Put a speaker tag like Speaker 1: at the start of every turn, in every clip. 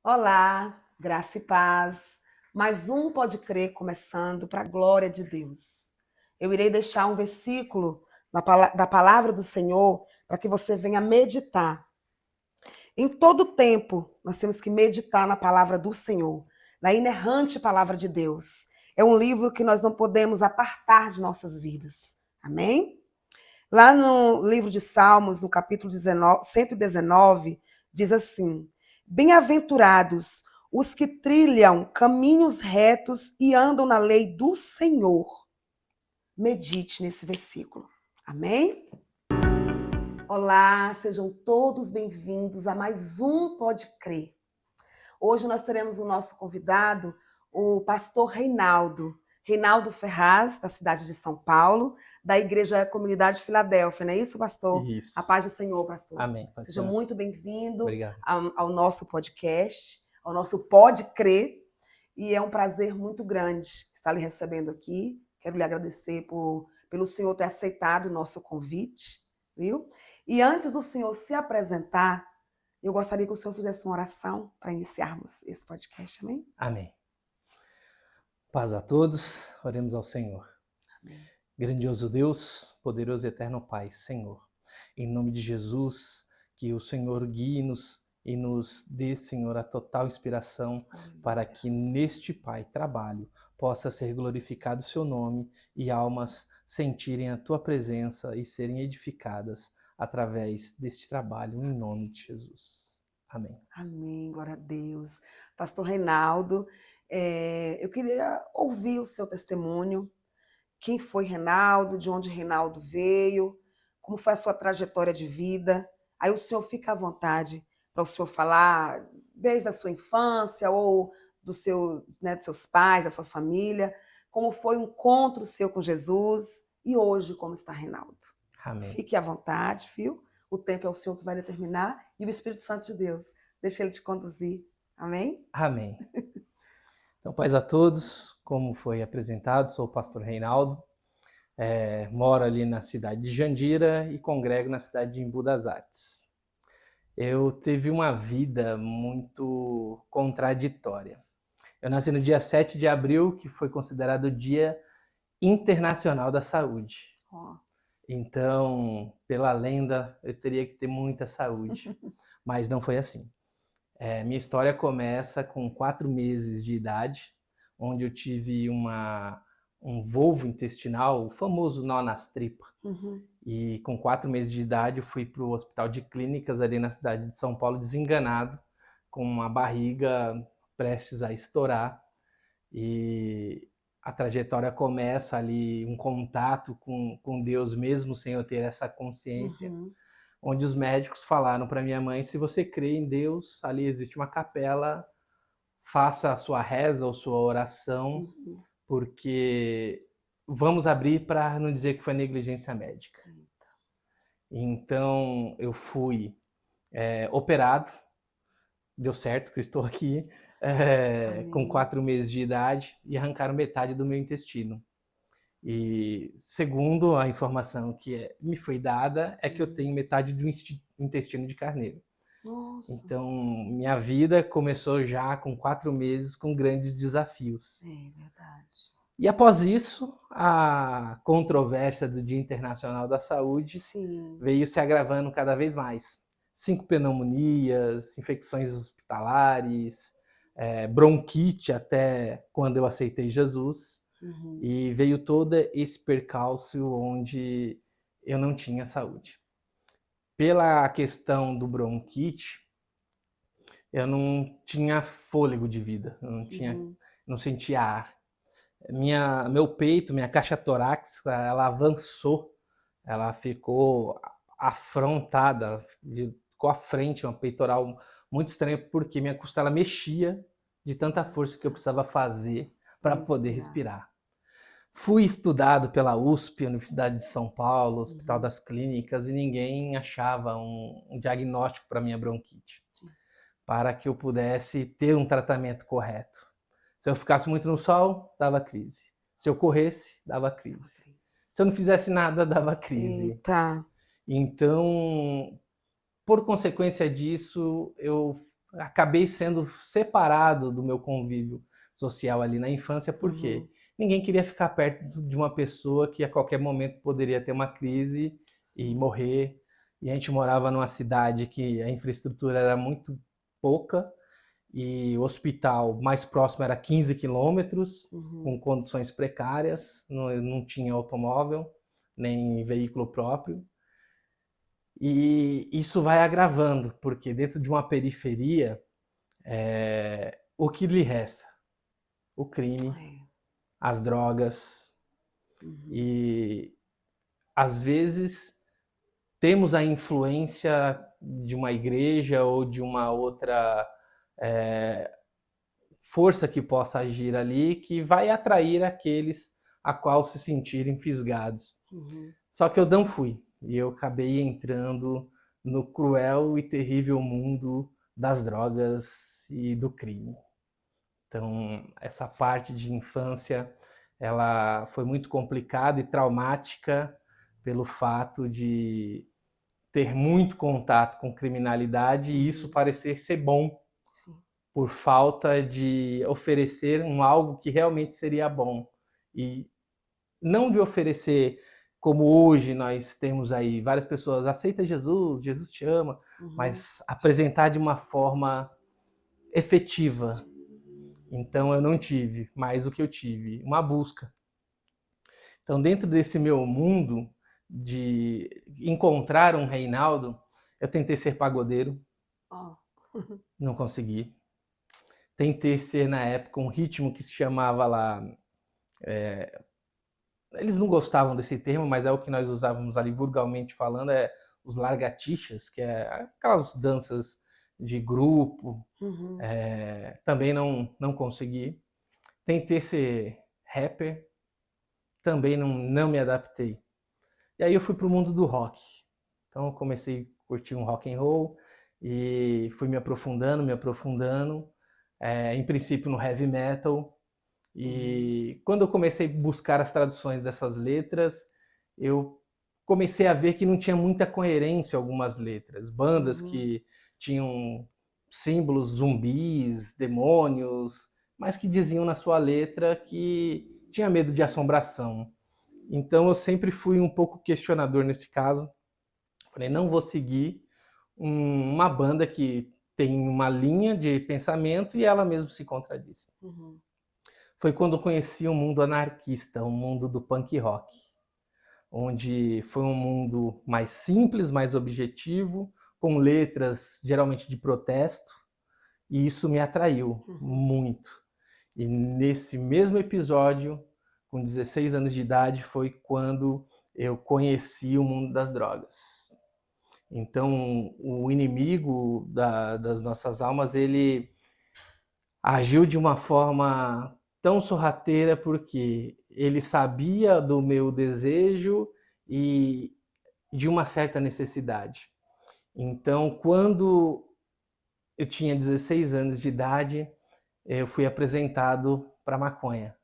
Speaker 1: Olá, graça e paz. Mais um Pode Crer começando para a glória de Deus. Eu irei deixar um versículo da palavra do Senhor para que você venha meditar. Em todo tempo, nós temos que meditar na palavra do Senhor, na inerrante palavra de Deus. É um livro que nós não podemos apartar de nossas vidas. Amém? Lá no livro de Salmos, no capítulo 119, diz assim: Bem-aventurados os que trilham caminhos retos e andam na lei do Senhor. Medite nesse versículo. Amém? Olá, sejam todos bem-vindos a mais um Pode Crer. Hoje nós teremos o nosso convidado, o pastor Reinaldo Ferraz, da cidade de São Paulo, da Igreja Comunidade Filadélfia, não é isso, pastor? A
Speaker 2: Isso.
Speaker 1: paz do Senhor, pastor.
Speaker 2: Amém. Pode
Speaker 1: Seja
Speaker 2: ser.
Speaker 1: muito bem-vindo
Speaker 2: Obrigado.
Speaker 1: ao nosso podcast, ao nosso Pode Crer, e é um prazer muito grande estar lhe recebendo aqui. Quero lhe agradecer pelo senhor ter aceitado o nosso convite, viu? E antes do senhor se apresentar, eu gostaria que o senhor fizesse uma oração para iniciarmos esse podcast, amém?
Speaker 2: Amém. Paz a todos. Oremos ao Senhor.
Speaker 1: Amém.
Speaker 2: Grandioso Deus, poderoso e eterno Pai, Senhor. Em nome de Jesus, que o Senhor guie-nos e nos dê, Senhor, a total inspiração para que neste, Pai, trabalho possa ser glorificado o seu nome e almas sentirem a tua presença e serem edificadas através deste trabalho, em nome de Jesus. Amém.
Speaker 1: Amém, glória a Deus. Pastor Reinaldo, eu queria ouvir o seu testemunho. Quem foi Reinaldo, de onde Reinaldo veio, como foi a sua trajetória de vida. Aí o senhor fica à vontade para o senhor falar desde a sua infância ou dos seus pais, da sua família, como foi o encontro seu com Jesus e hoje como está Reinaldo.
Speaker 2: Amém.
Speaker 1: Fique à vontade, viu? O tempo é o Senhor que vai determinar e o Espírito Santo de Deus. Deixa ele te conduzir. Amém?
Speaker 2: Amém. Então, paz a todos. Como foi apresentado, sou o pastor Reinaldo. Moro ali na cidade de Jandira e congrego na cidade de Embu das Artes. Eu tive uma vida muito contraditória. Eu nasci no dia 7 de abril, que foi considerado o Dia Internacional da Saúde.
Speaker 1: Oh.
Speaker 2: Então, pela lenda, eu teria que ter muita saúde, mas não foi assim. Minha história começa com 4 meses de idade, onde eu tive um volvo intestinal, o famoso nó nas tripas.
Speaker 1: Uhum.
Speaker 2: E com 4 meses de idade eu fui para o hospital de clínicas ali na cidade de São Paulo, desenganado, com uma barriga prestes a estourar. E a trajetória começa ali, um contato com Deus mesmo sem eu ter essa consciência.
Speaker 1: Uhum.
Speaker 2: Onde os médicos falaram para minha mãe: se você crê em Deus, ali existe uma capela, faça a sua reza ou sua oração,
Speaker 1: Uhum.
Speaker 2: porque vamos abrir para não dizer que foi negligência médica.
Speaker 1: Eita.
Speaker 2: Então eu fui operado, deu certo que eu estou aqui, com 4 meses de idade, e arrancaram metade do meu intestino. E segundo a informação que me foi dada, é que eu tenho metade do intestino de carneiro.
Speaker 1: Nossa.
Speaker 2: Então, minha vida começou já com 4 meses, com grandes desafios.
Speaker 1: É verdade.
Speaker 2: E após isso, a controvérsia do Dia Internacional da Saúde
Speaker 1: Sim.
Speaker 2: veio se agravando cada vez mais. 5 pneumonias, infecções hospitalares, bronquite até quando eu aceitei Jesus.
Speaker 1: Uhum.
Speaker 2: E veio todo esse percalço onde eu não tinha saúde. Pela questão do bronquite, eu não tinha fôlego de vida, eu não sentia ar. Meu peito, minha caixa torácica, ela avançou, ela ficou afrontada, ficou à frente, uma peitoral muito estranha, porque minha costela mexia de tanta força que eu precisava fazer para poder respirar. Fui estudado pela USP, Universidade de São Paulo, Hospital das Clínicas, e ninguém achava um diagnóstico para minha bronquite, para que eu pudesse ter um tratamento correto. Se eu ficasse muito no sol, dava crise. Se eu corresse, dava crise. Se eu não fizesse nada, dava crise.
Speaker 1: Eita.
Speaker 2: Então, por consequência disso, eu acabei sendo separado do meu convívio social ali na infância, porque ninguém queria ficar perto de uma pessoa que a qualquer momento poderia ter uma crise e
Speaker 1: Sim.
Speaker 2: morrer. E a gente morava numa cidade que a infraestrutura era muito pouca e o hospital mais próximo era 15 quilômetros, com condições precárias, não tinha automóvel, nem veículo próprio. E isso vai agravando, porque dentro de uma periferia, o que lhe resta? O crime,
Speaker 1: É.
Speaker 2: as drogas.
Speaker 1: Uhum.
Speaker 2: E às vezes temos a influência de uma igreja ou de uma outra força que possa agir ali, que vai atrair aqueles a qual se sentirem fisgados.
Speaker 1: Uhum.
Speaker 2: Só que eu não fui, e eu acabei entrando no cruel e terrível mundo das drogas e do crime. Então, essa parte de infância, ela foi muito complicada e traumática pelo fato de ter muito contato com criminalidade e isso parecer ser bom
Speaker 1: Sim.
Speaker 2: por falta de oferecer algo que realmente seria bom. E não de oferecer como hoje nós temos aí várias pessoas, aceita Jesus, Jesus te ama, mas apresentar de uma forma efetiva. Então eu não tive, mas o que eu tive? Uma busca. Então dentro desse meu mundo de encontrar um Reinaldo, eu tentei ser pagodeiro,
Speaker 1: Ó.
Speaker 2: não consegui. Tentei ser na época um ritmo que se chamava lá, eles não gostavam desse termo, mas é o que nós usávamos ali vulgarmente falando, é os largatixas, que é aquelas danças de grupo.
Speaker 1: Uhum.
Speaker 2: Também não consegui. Tentei ser rapper, também não me adaptei. E aí eu fui pro mundo do rock. Então eu comecei a curtir um rock and roll e fui me aprofundando, em princípio no heavy metal. E quando eu comecei a buscar as traduções dessas letras, eu comecei a ver que não tinha muita coerência algumas letras. Bandas que tinham símbolos zumbis, demônios, mas que diziam na sua letra que tinha medo de assombração. Então eu sempre fui um pouco questionador nesse caso. Falei, não vou seguir uma banda que tem uma linha de pensamento e ela mesma se contradiz. Foi quando eu conheci o mundo anarquista, o mundo do punk rock, onde foi um mundo mais simples, mais objetivo, com letras geralmente de protesto, e isso me atraiu muito. E nesse mesmo episódio, com 16 anos de idade, foi quando eu conheci o mundo das drogas. Então, o inimigo das nossas almas, ele agiu de uma forma tão sorrateira porque ele sabia do meu desejo e de uma certa necessidade. Então, quando eu tinha 16 anos de idade, eu fui apresentado para maconha.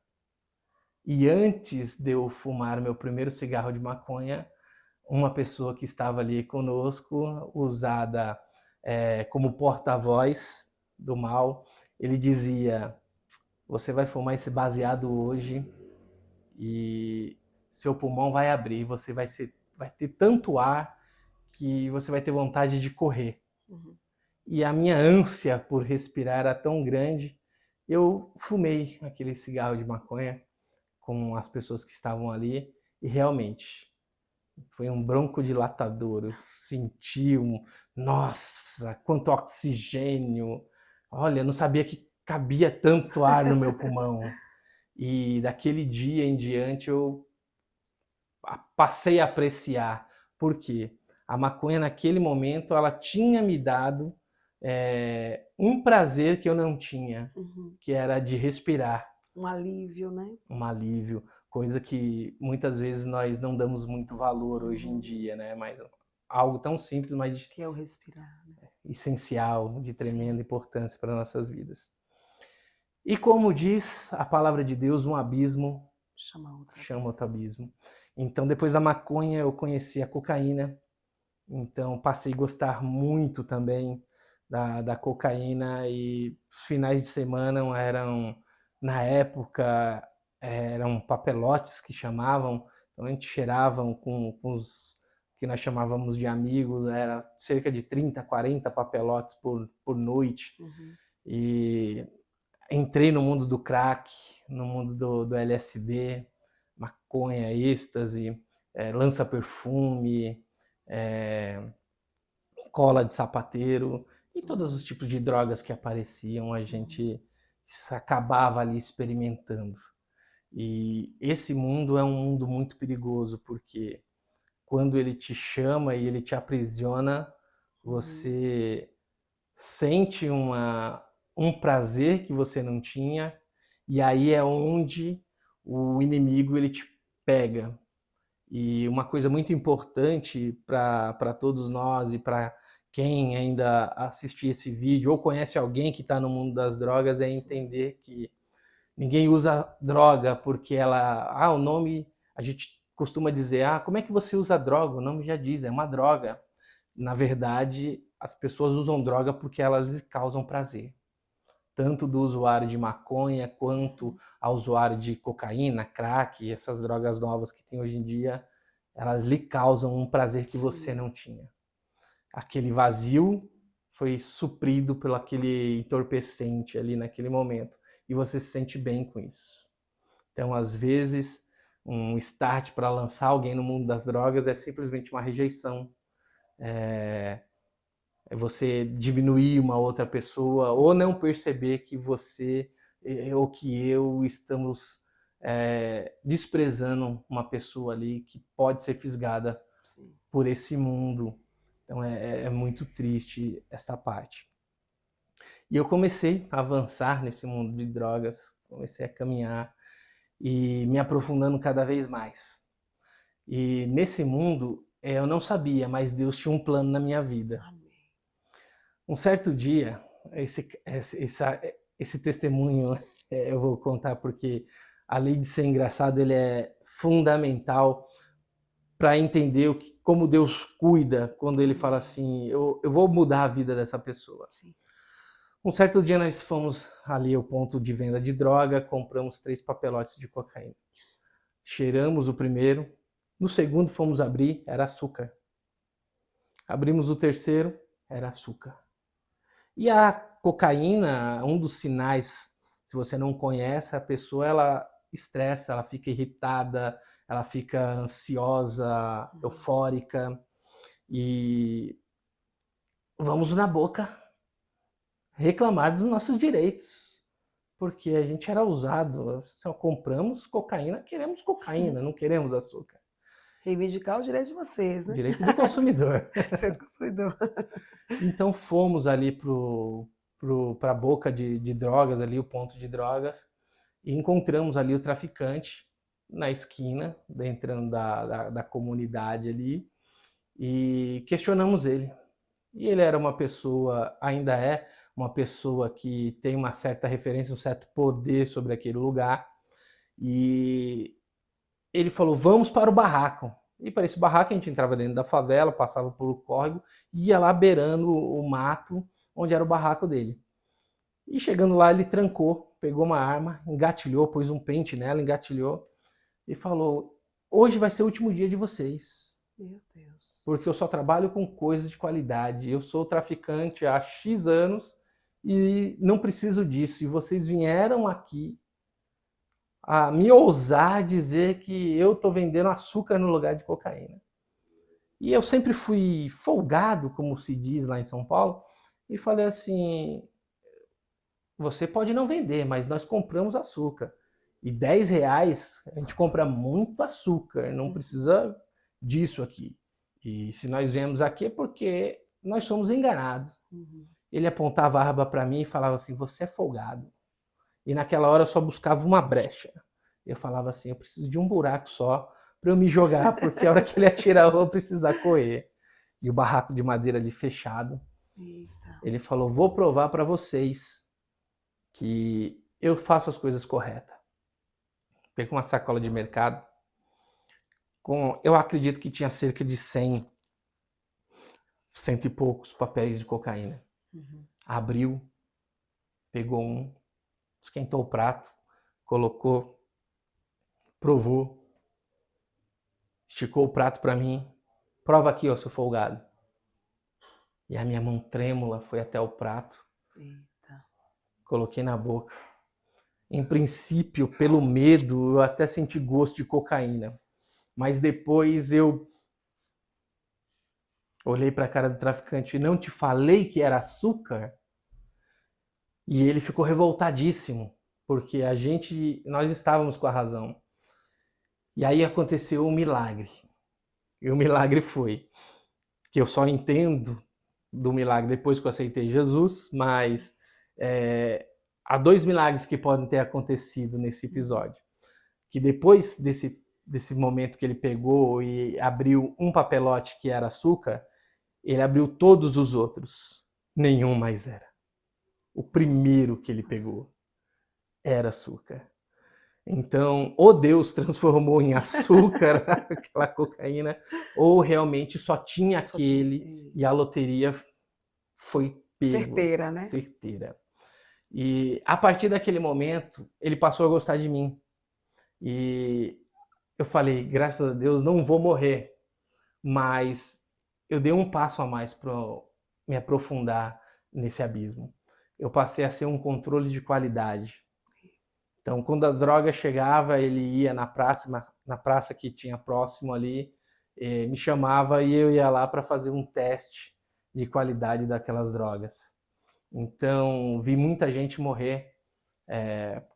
Speaker 2: E antes de eu fumar meu primeiro cigarro de maconha, uma pessoa que estava ali conosco, usada como porta-voz do mal, ele dizia: você vai fumar esse baseado hoje e seu pulmão vai abrir, você vai ter tanto ar que você vai ter vontade de correr. E a minha ânsia por respirar era tão grande, eu fumei aquele cigarro de maconha com as pessoas que estavam ali e realmente foi um broncodilatador. Eu senti nossa, quanto oxigênio. Olha, eu não sabia que cabia tanto ar no meu pulmão. E daquele dia em diante eu passei a apreciar. Por quê? A maconha naquele momento ela tinha me dado um prazer que eu não tinha, que era de respirar.
Speaker 1: Um alívio, né?
Speaker 2: Um alívio, coisa que muitas vezes nós não damos muito valor hoje em dia, né? Mas algo tão simples, mas
Speaker 1: Que é o respirar, né?
Speaker 2: essencial, de tremenda importância para nossas vidas. E como diz a palavra de Deus, um abismo chama outro abismo. Então, depois da maconha, eu conheci a cocaína. Então, passei a gostar muito também da cocaína, e os finais de semana eram, na época, eram papelotes que chamavam, então a gente cheirava com os que nós chamávamos de amigos, era cerca de 30, 40 papelotes por noite, e entrei no mundo do crack, no mundo do LSD, maconha, êxtase, lança-perfume, cola de sapateiro e todos os tipos de drogas que apareciam, a gente acabava ali experimentando. E esse mundo é um mundo muito perigoso, porque quando ele te chama e ele te aprisiona, você sente um prazer que você não tinha, e aí é onde o inimigo ele te pega. E uma coisa muito importante para todos nós e para quem ainda assistir esse vídeo ou conhece alguém que está no mundo das drogas é entender que ninguém usa droga porque o nome, a gente costuma dizer, como é que você usa droga? O nome já diz, é uma droga. Na verdade, as pessoas usam droga porque elas lhes causam prazer. Tanto do usuário de maconha quanto ao usuário de cocaína, crack, essas drogas novas que tem hoje em dia, elas lhe causam um prazer que você não tinha. Aquele vazio foi suprido pelo aquele entorpecente ali naquele momento. E você se sente bem com isso. Então, às vezes, um start para lançar alguém no mundo das drogas é simplesmente uma rejeição. É você diminuir uma outra pessoa ou não perceber que você ou que eu estamos desprezando uma pessoa ali que pode ser fisgada por esse mundo. Então é muito triste esta parte. E eu comecei a avançar nesse mundo de drogas, comecei a caminhar e me aprofundando cada vez mais. E nesse mundo eu não sabia, mas Deus tinha um plano na minha vida. Um certo dia, esse testemunho eu vou contar porque, além de ser engraçado, ele é fundamental para entender como Deus cuida quando ele fala assim, eu vou mudar a vida dessa pessoa. Sim. Um certo dia nós fomos ali ao ponto de venda de droga, compramos 3 papelotes de cocaína. Cheiramos o primeiro, no segundo fomos abrir, era açúcar. Abrimos o terceiro, era açúcar. E a cocaína, um dos sinais, se você não conhece, a pessoa ela estressa, ela fica irritada, ela fica ansiosa, eufórica, e vamos na boca reclamar dos nossos direitos, porque a gente era usado, só compramos cocaína, queremos cocaína, não queremos açúcar.
Speaker 1: Reivindicar o direito de vocês, né?
Speaker 2: Direito do consumidor.
Speaker 1: Direito do consumidor.
Speaker 2: Então fomos ali para a boca de drogas, ali o ponto de drogas, e encontramos ali o traficante na esquina, entrando da comunidade ali, e questionamos ele. E ele era uma pessoa, ainda é uma pessoa que tem uma certa referência, um certo poder sobre aquele lugar, e ele falou, vamos para o barraco. E para esse barraco a gente entrava dentro da favela, passava pelo córrego, ia lá beirando o mato, onde era o barraco dele. E chegando lá ele trancou, pegou uma arma, engatilhou, pôs um pente nela, engatilhou e falou, hoje vai ser o último dia de vocês.
Speaker 1: Meu Deus.
Speaker 2: Porque eu só trabalho com coisas de qualidade, eu sou traficante há X anos e não preciso disso. E vocês vieram aqui a me ousar dizer que eu estou vendendo açúcar no lugar de cocaína. E eu sempre fui folgado, como se diz lá em São Paulo, e falei assim, você pode não vender, mas nós compramos açúcar. E R$10 a gente compra muito açúcar, não precisa disso aqui. E se nós viemos aqui é porque nós somos enganados. Ele apontava a arma para mim e falava assim, você é folgado. E naquela hora eu só buscava uma brecha. Eu falava assim, eu preciso de um buraco só para eu me jogar, porque a hora que ele atirar eu vou precisar correr. E o barraco de madeira ali fechado.
Speaker 1: Eita.
Speaker 2: Ele falou, vou provar para vocês que eu faço as coisas corretas. Peguei uma sacola de mercado, eu acredito que tinha cerca de 100 e poucos papéis de cocaína.
Speaker 1: Uhum.
Speaker 2: Abriu, pegou um, esquentou o prato, colocou, provou, esticou o prato para mim. Prova aqui, ó, seu folgado. E a minha mão trêmula foi até o prato,
Speaker 1: Eita.
Speaker 2: coloquei na boca. Em princípio, pelo medo, eu até senti gosto de cocaína. Mas depois eu olhei para a cara do traficante e não te falei que era açúcar? E ele ficou revoltadíssimo, porque nós estávamos com a razão. E aí aconteceu um milagre. E o milagre foi que eu só entendo do milagre depois que eu aceitei Jesus, mas há dois milagres que podem ter acontecido nesse episódio. Que depois desse momento que ele pegou e abriu um papelote que era açúcar, ele abriu todos os outros. Nenhum mais era. O primeiro que ele pegou era açúcar. Então, ou Deus transformou em açúcar aquela cocaína, ou realmente só tinha aquele e a loteria foi pego.
Speaker 1: Certeira, né?
Speaker 2: Certeira. E a partir daquele momento, ele passou a gostar de mim. E eu falei, graças a Deus, não vou morrer. Mas eu dei um passo a mais para me aprofundar nesse abismo. Eu passei a ser um controle de qualidade. Então, quando as drogas chegavam, ele ia na praça que tinha próximo ali, me chamava e eu ia lá para fazer um teste de qualidade daquelas drogas. Então, vi muita gente morrer,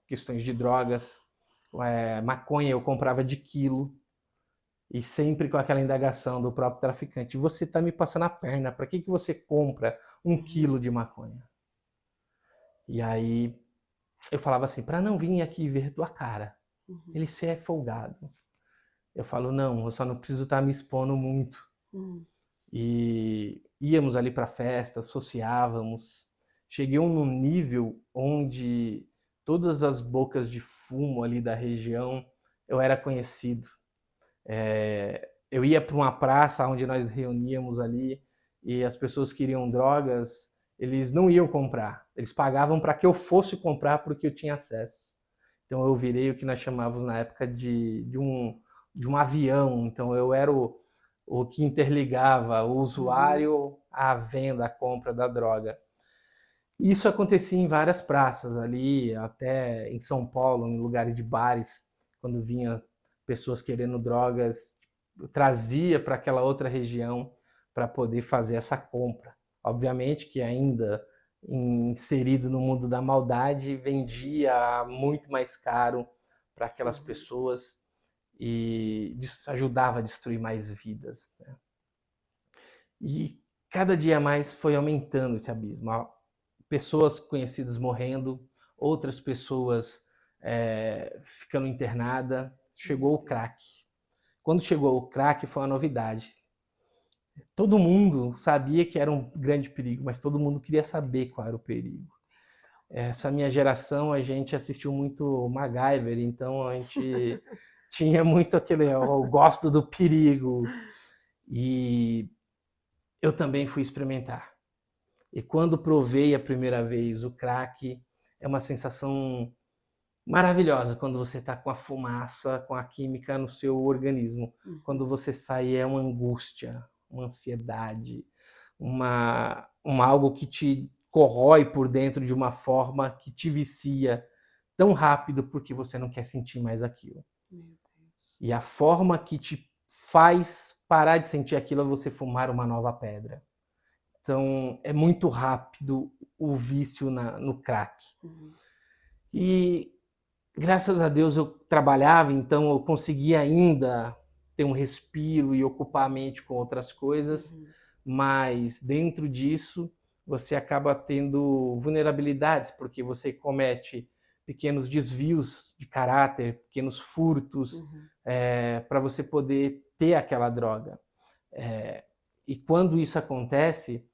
Speaker 2: questões de drogas, maconha eu comprava de quilo, e sempre com aquela indagação do próprio traficante, você está me passando a perna, para que você compra 1 quilo de maconha? E aí eu falava assim, para não vir aqui ver tua cara, ele se é folgado. Eu falo, não, eu só não preciso estar me expondo muito. E íamos ali para festa, associávamos. Cheguei num nível onde todas as bocas de fumo ali da região eu era conhecido. Eu ia para uma praça onde nós reuníamos ali e as pessoas queriam drogas, eles não iam comprar, eles pagavam para que eu fosse comprar porque eu tinha acesso. Então eu virei o que nós chamávamos na época de um avião, então eu era o que interligava o usuário à venda, à compra da droga. Isso acontecia em várias praças ali, até em São Paulo, em lugares de bares, quando vinha pessoas querendo drogas, trazia para aquela outra região para poder fazer essa compra. Obviamente que ainda inserido no mundo da maldade, vendia muito mais caro para aquelas pessoas e ajudava a destruir mais vidas, né? E cada dia mais foi aumentando esse abismo. Pessoas conhecidas morrendo, outras pessoas ficando internadas. Chegou o crack. Quando chegou o crack foi uma novidade. Todo mundo sabia que era um grande perigo, mas todo mundo queria saber qual era o perigo. Essa minha geração, a gente assistiu muito MacGyver, então a gente tinha muito aquele, eu gosto do perigo. E eu também fui experimentar. E quando provei a primeira vez o crack, é uma sensação maravilhosa quando você está com a fumaça, com a química no seu organismo. Quando você sai é uma angústia, uma ansiedade, algo que te corrói por dentro de uma forma que te vicia tão rápido porque você não quer sentir mais aquilo.
Speaker 1: Meu Deus.
Speaker 2: E a forma que te faz parar de sentir aquilo é você fumar uma nova pedra. Então, é muito rápido o vício no crack. E, graças a Deus, eu trabalhava, então eu conseguia ainda ter um respiro e ocupar a mente com outras coisas, mas dentro disso, você acaba tendo vulnerabilidades, porque você comete pequenos desvios de caráter, pequenos furtos, para você poder ter aquela droga. E quando isso acontece,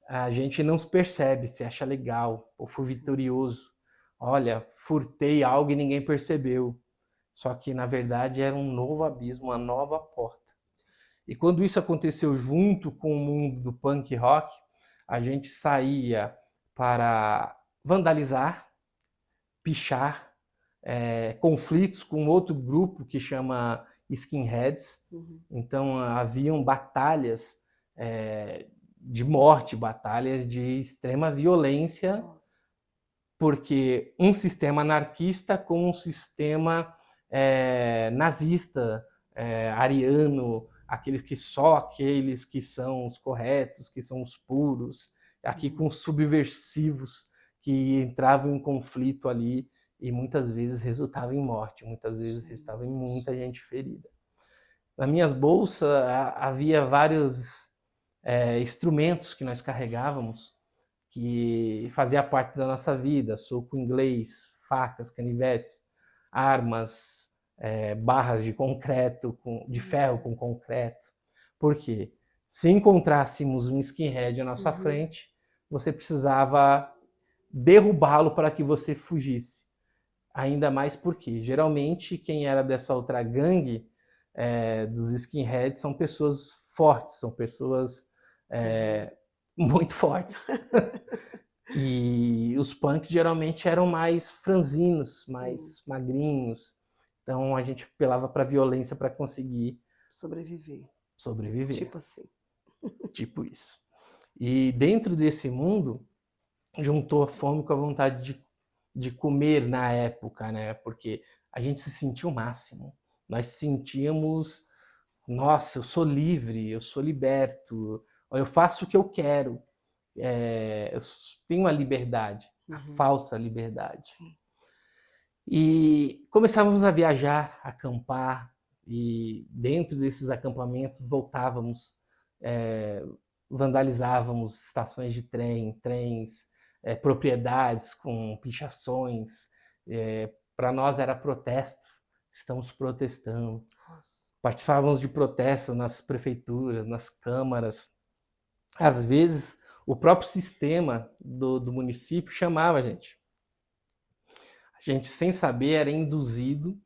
Speaker 2: a gente não se percebe, se acha legal, ou fui vitorioso. Olha, furtei algo e ninguém percebeu. Só que, na verdade, era um novo abismo, uma nova porta. E quando isso aconteceu junto com o mundo do punk rock, a gente saía para vandalizar, pichar, conflitos com outro grupo que chama skinheads. Então haviam batalhas de morte, batalhas de extrema violência,
Speaker 1: Nossa.
Speaker 2: porque um sistema anarquista com um sistema nazista, ariano, aqueles que são os corretos, que são os puros, aqui com os subversivos que entravam em conflito ali e muitas vezes resultava em morte, muitas vezes resultava em muita gente ferida. Nas minhas bolsas havia vários instrumentos que nós carregávamos que fazia parte da nossa vida, soco inglês, facas, canivetes, armas, barras de concreto, de ferro com concreto. Por quê? Se encontrássemos um skinhead à nossa frente, você precisava derrubá-lo para que você fugisse. Ainda mais porque, geralmente, quem era dessa outra gangue dos skinheads são pessoas fortes, são pessoas muito fortes. E os punks geralmente eram mais franzinos, mais magrinhos. Então a gente apelava para violência para conseguir
Speaker 1: Sobreviver.
Speaker 2: sobreviver.
Speaker 1: Tipo assim.
Speaker 2: Tipo isso. E dentro desse mundo, juntou a fome com a vontade de comer na época, né? Porque a gente se sentia o máximo. Nós sentíamos, nossa, eu sou livre, eu sou liberto, eu faço o que eu quero. Eu tenho a liberdade, a falsa liberdade.
Speaker 1: Sim.
Speaker 2: E começávamos a viajar, a acampar, e dentro desses acampamentos voltávamos, vandalizávamos estações de trens, propriedades com pichações. Para nós era protesto, estamos protestando.
Speaker 1: Nossa.
Speaker 2: Participávamos de protestos nas prefeituras, nas câmaras. Às vezes, o próprio sistema do município chamava a gente. A gente, sem saber, era induzido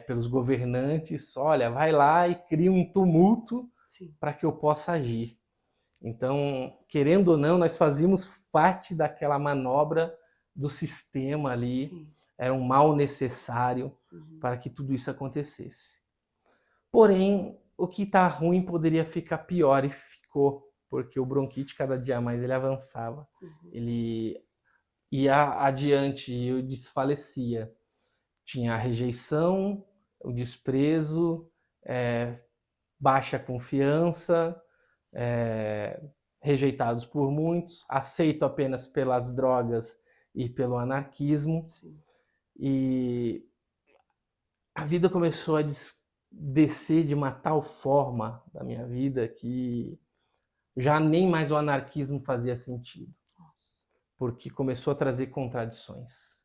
Speaker 2: pelos governantes. Olha, vai lá e cria um tumulto para que eu possa agir. Então, querendo ou não, nós fazíamos parte daquela manobra do sistema ali. Sim. Era um mal necessário para que tudo isso acontecesse. Porém, o que está ruim poderia ficar pior, e ficou, porque o bronquite, cada dia mais, ele avançava. Ele ia adiante e eu desfalecia. Tinha a rejeição, o desprezo, baixa confiança, rejeitados por muitos, aceito apenas pelas drogas e pelo anarquismo. Sim. E a vida começou a descer de uma tal forma da minha vida que já nem mais o anarquismo fazia sentido, porque começou a trazer contradições.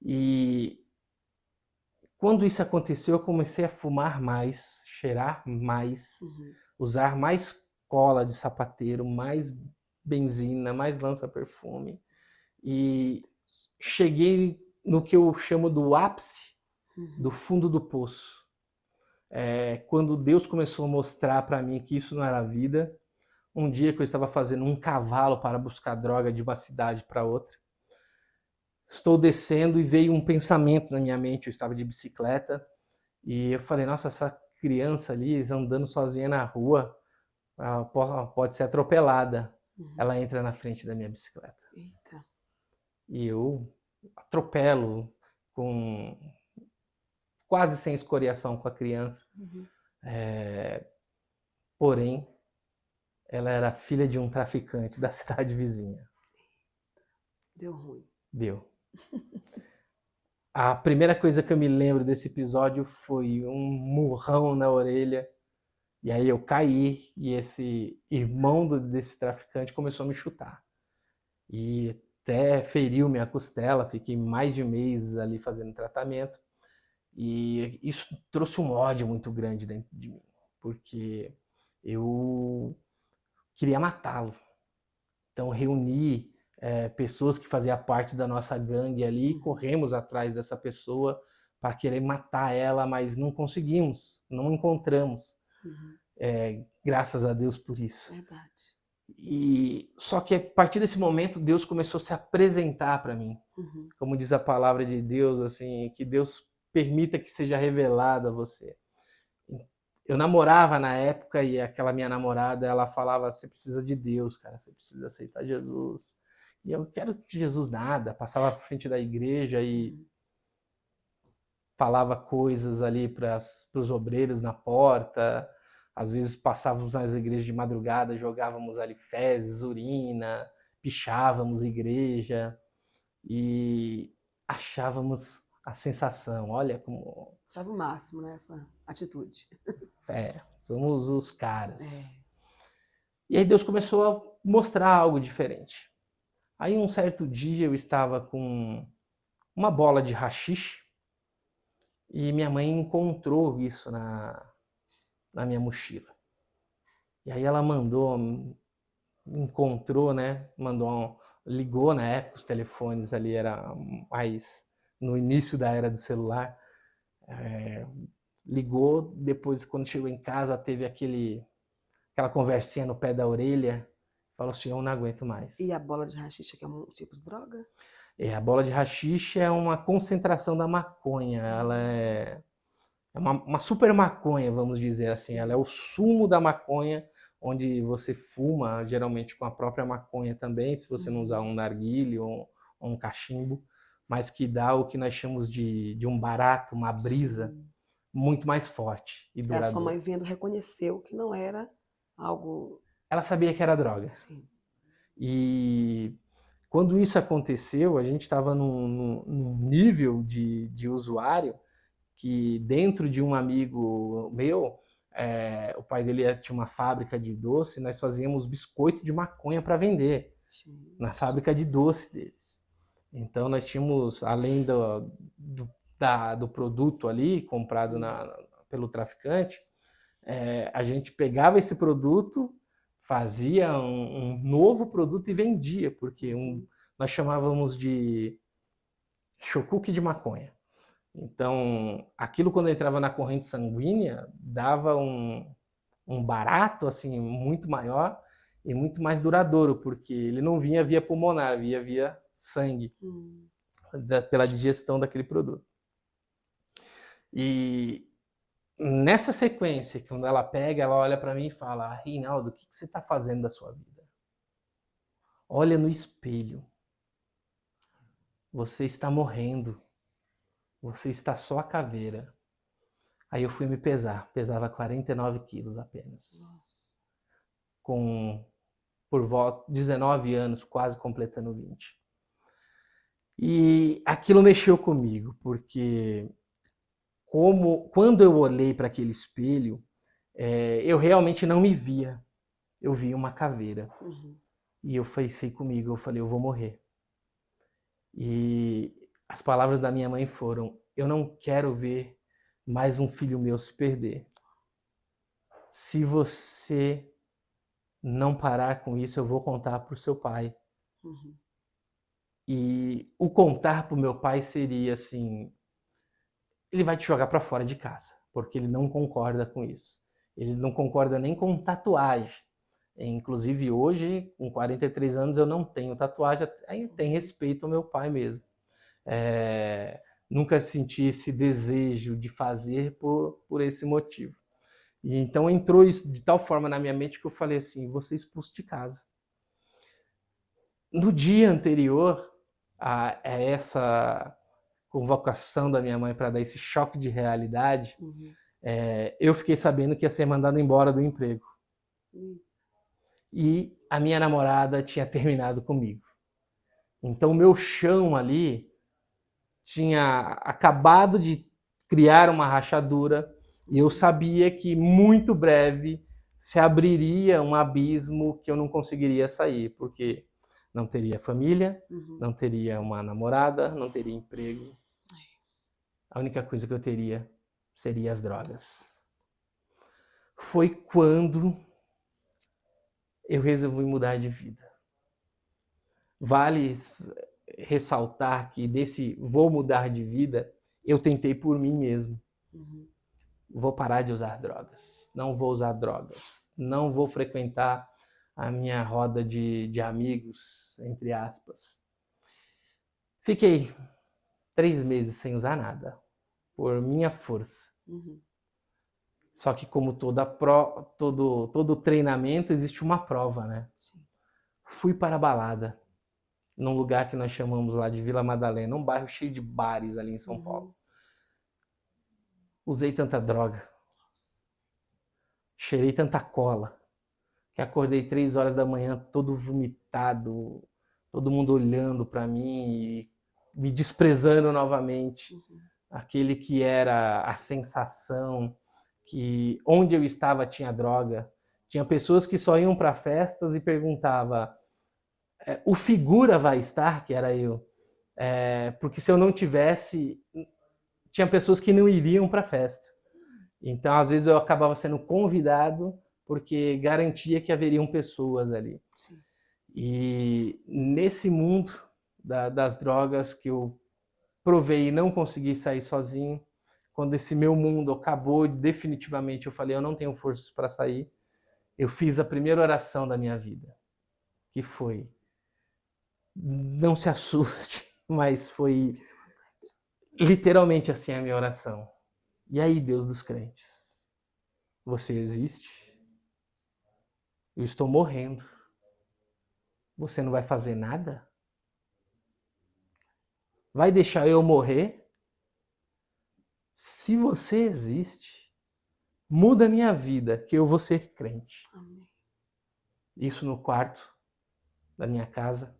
Speaker 2: E quando isso aconteceu, eu comecei a fumar mais, cheirar mais, usar mais cola de sapateiro, mais benzina, mais lança-perfume. E cheguei no que eu chamo do ápice, do fundo do poço. Quando Deus começou a mostrar para mim que isso não era vida, um dia que eu estava fazendo um cavalo para buscar droga de uma cidade para outra, estou descendo e veio um pensamento na minha mente. Eu estava de bicicleta e eu falei, nossa, essa criança ali andando sozinha na rua, ela pode ser atropelada. Ela entra na frente da minha bicicleta.
Speaker 1: Eita.
Speaker 2: E eu atropelo quase sem escoriação com a criança. Porém, ela era filha de um traficante da cidade vizinha.
Speaker 1: Deu ruim.
Speaker 2: Deu. A primeira coisa que eu me lembro desse episódio foi um murrão na orelha. E aí eu caí e esse irmão desse traficante começou a me chutar. E até feriu minha costela, fiquei mais de meses ali fazendo tratamento. E isso trouxe um ódio muito grande dentro de mim, porque eu queria matá-lo. Então reuni pessoas que faziam parte da nossa gangue ali, corremos atrás dessa pessoa para querer matar ela, mas não conseguimos, não encontramos. Graças a Deus por isso.
Speaker 1: Verdade.
Speaker 2: E só que a partir desse momento Deus começou a se apresentar para mim.
Speaker 1: Uhum.
Speaker 2: Como diz a palavra de Deus, assim, que Deus permita que seja revelado a você. Eu namorava na época e aquela minha namorada, ela falava, você precisa de Deus, cara, você precisa aceitar Jesus. E eu quero que Jesus nada, passava à frente da igreja e falava coisas ali para os obreiros na porta. Às vezes passávamos nas igrejas de madrugada, jogávamos ali fezes, urina, pichávamos a igreja e achávamos a sensação, olha como
Speaker 1: Achava o máximo, né, essa atitude.
Speaker 2: somos os caras.
Speaker 1: É.
Speaker 2: E aí Deus começou a mostrar algo diferente. Aí um certo dia eu estava com uma bola de haxixe e minha mãe encontrou isso na minha mochila. E aí ela encontrou, né? Ligou na época, os telefones ali era mais no início da era do celular. Ligou, depois quando chegou em casa teve aquela conversinha no pé da orelha, falou assim, eu não aguento mais.
Speaker 1: E a bola de haxixe, que é um tipo de droga?
Speaker 2: A bola de haxixe é uma concentração da maconha, ela é uma super maconha, vamos dizer assim, ela é o sumo da maconha, onde você fuma, geralmente com a própria maconha também, se você não usar um narguilé ou um cachimbo, mas que dá o que nós chamamos de um barato, uma brisa, muito mais forte e
Speaker 1: A sua
Speaker 2: duradoura.
Speaker 1: mãe vendo reconheceu que não era algo...
Speaker 2: Ela sabia que era droga.
Speaker 1: Sim.
Speaker 2: E quando isso aconteceu, a gente estava num nível de usuário que dentro de um amigo meu, o pai dele tinha uma fábrica de doce, nós fazíamos biscoito de maconha para vender na fábrica de doce deles. Então nós tínhamos, além do produto ali comprado pelo traficante, a gente pegava esse produto, fazia um novo produto e vendia, porque nós chamávamos de chocuque de maconha. Então, aquilo quando entrava na corrente sanguínea, dava um barato assim muito maior e muito mais duradouro, porque ele não vinha via pulmonar, vinha via sangue, pela digestão daquele produto. E nessa sequência, quando ela pega, ela olha para mim e fala, Reinaldo, o que você está fazendo da sua vida? Olha no espelho. Você está morrendo. Você está só a caveira. Aí eu fui me pesar, pesava 49 quilos apenas.
Speaker 1: Nossa.
Speaker 2: Por volta de 19 anos, quase completando 20. E aquilo mexeu comigo, porque quando eu olhei para aquele espelho, eu realmente não me via. Eu via uma caveira. E eu pensei comigo, eu falei, eu vou morrer. E as palavras da minha mãe foram, eu não quero ver mais um filho meu se perder. Se você não parar com isso, eu vou contar para o seu pai. E o contar para o meu pai seria assim, ele vai te jogar para fora de casa, porque ele não concorda com isso. Ele não concorda nem com tatuagem. Inclusive hoje, com 43 anos, eu não tenho tatuagem, ainda tenho respeito ao meu pai mesmo. Nunca senti esse desejo de fazer por esse motivo. E então entrou isso de tal forma na minha mente que eu falei assim, vou ser expulso de casa. No dia anterior a essa convocação da minha mãe para dar esse choque de realidade, eu fiquei sabendo que ia ser mandado embora do emprego. E a minha namorada tinha terminado comigo. Então o meu chão ali tinha acabado de criar uma rachadura e eu sabia que muito breve se abriria um abismo que eu não conseguiria sair, porque não teria família, não teria uma namorada, não teria emprego. A única coisa que eu teria seria as drogas. Foi quando eu resolvi mudar de vida. Vale ressaltar que desse vou mudar de vida, eu tentei por mim mesmo. Vou parar de usar drogas. Não vou usar drogas. Não vou frequentar a minha roda de amigos, entre aspas. Fiquei 3 meses sem usar nada, por minha força.
Speaker 1: Uhum.
Speaker 2: Só que como todo treinamento, existe uma prova, né?
Speaker 1: Sim.
Speaker 2: Fui para a balada, num lugar que nós chamamos lá de Vila Madalena, um bairro cheio de bares ali em São Paulo. Usei tanta droga, cheirei tanta cola, que acordei 3 horas da manhã todo vomitado, todo mundo olhando para mim e me desprezando novamente. Aquele que era a sensação que onde eu estava tinha droga. Tinha pessoas que só iam para festas e perguntava: o figura vai estar? Que era eu. Porque se eu não tivesse, tinha pessoas que não iriam para a festa. Então, às vezes, eu acabava sendo convidado porque garantia que haveriam pessoas ali.
Speaker 1: Sim.
Speaker 2: E nesse mundo das drogas que eu provei e não consegui sair sozinho, quando esse meu mundo acabou definitivamente, eu falei, eu não tenho forças para sair, eu fiz a primeira oração da minha vida, que foi, não se assuste, mas foi literalmente assim a minha oração. E aí, Deus dos crentes, você existe? Eu estou morrendo. Você não vai fazer nada? Vai deixar eu morrer? Se você existe, muda a minha vida, que eu vou ser crente.
Speaker 1: Amém.
Speaker 2: Isso no quarto da minha casa.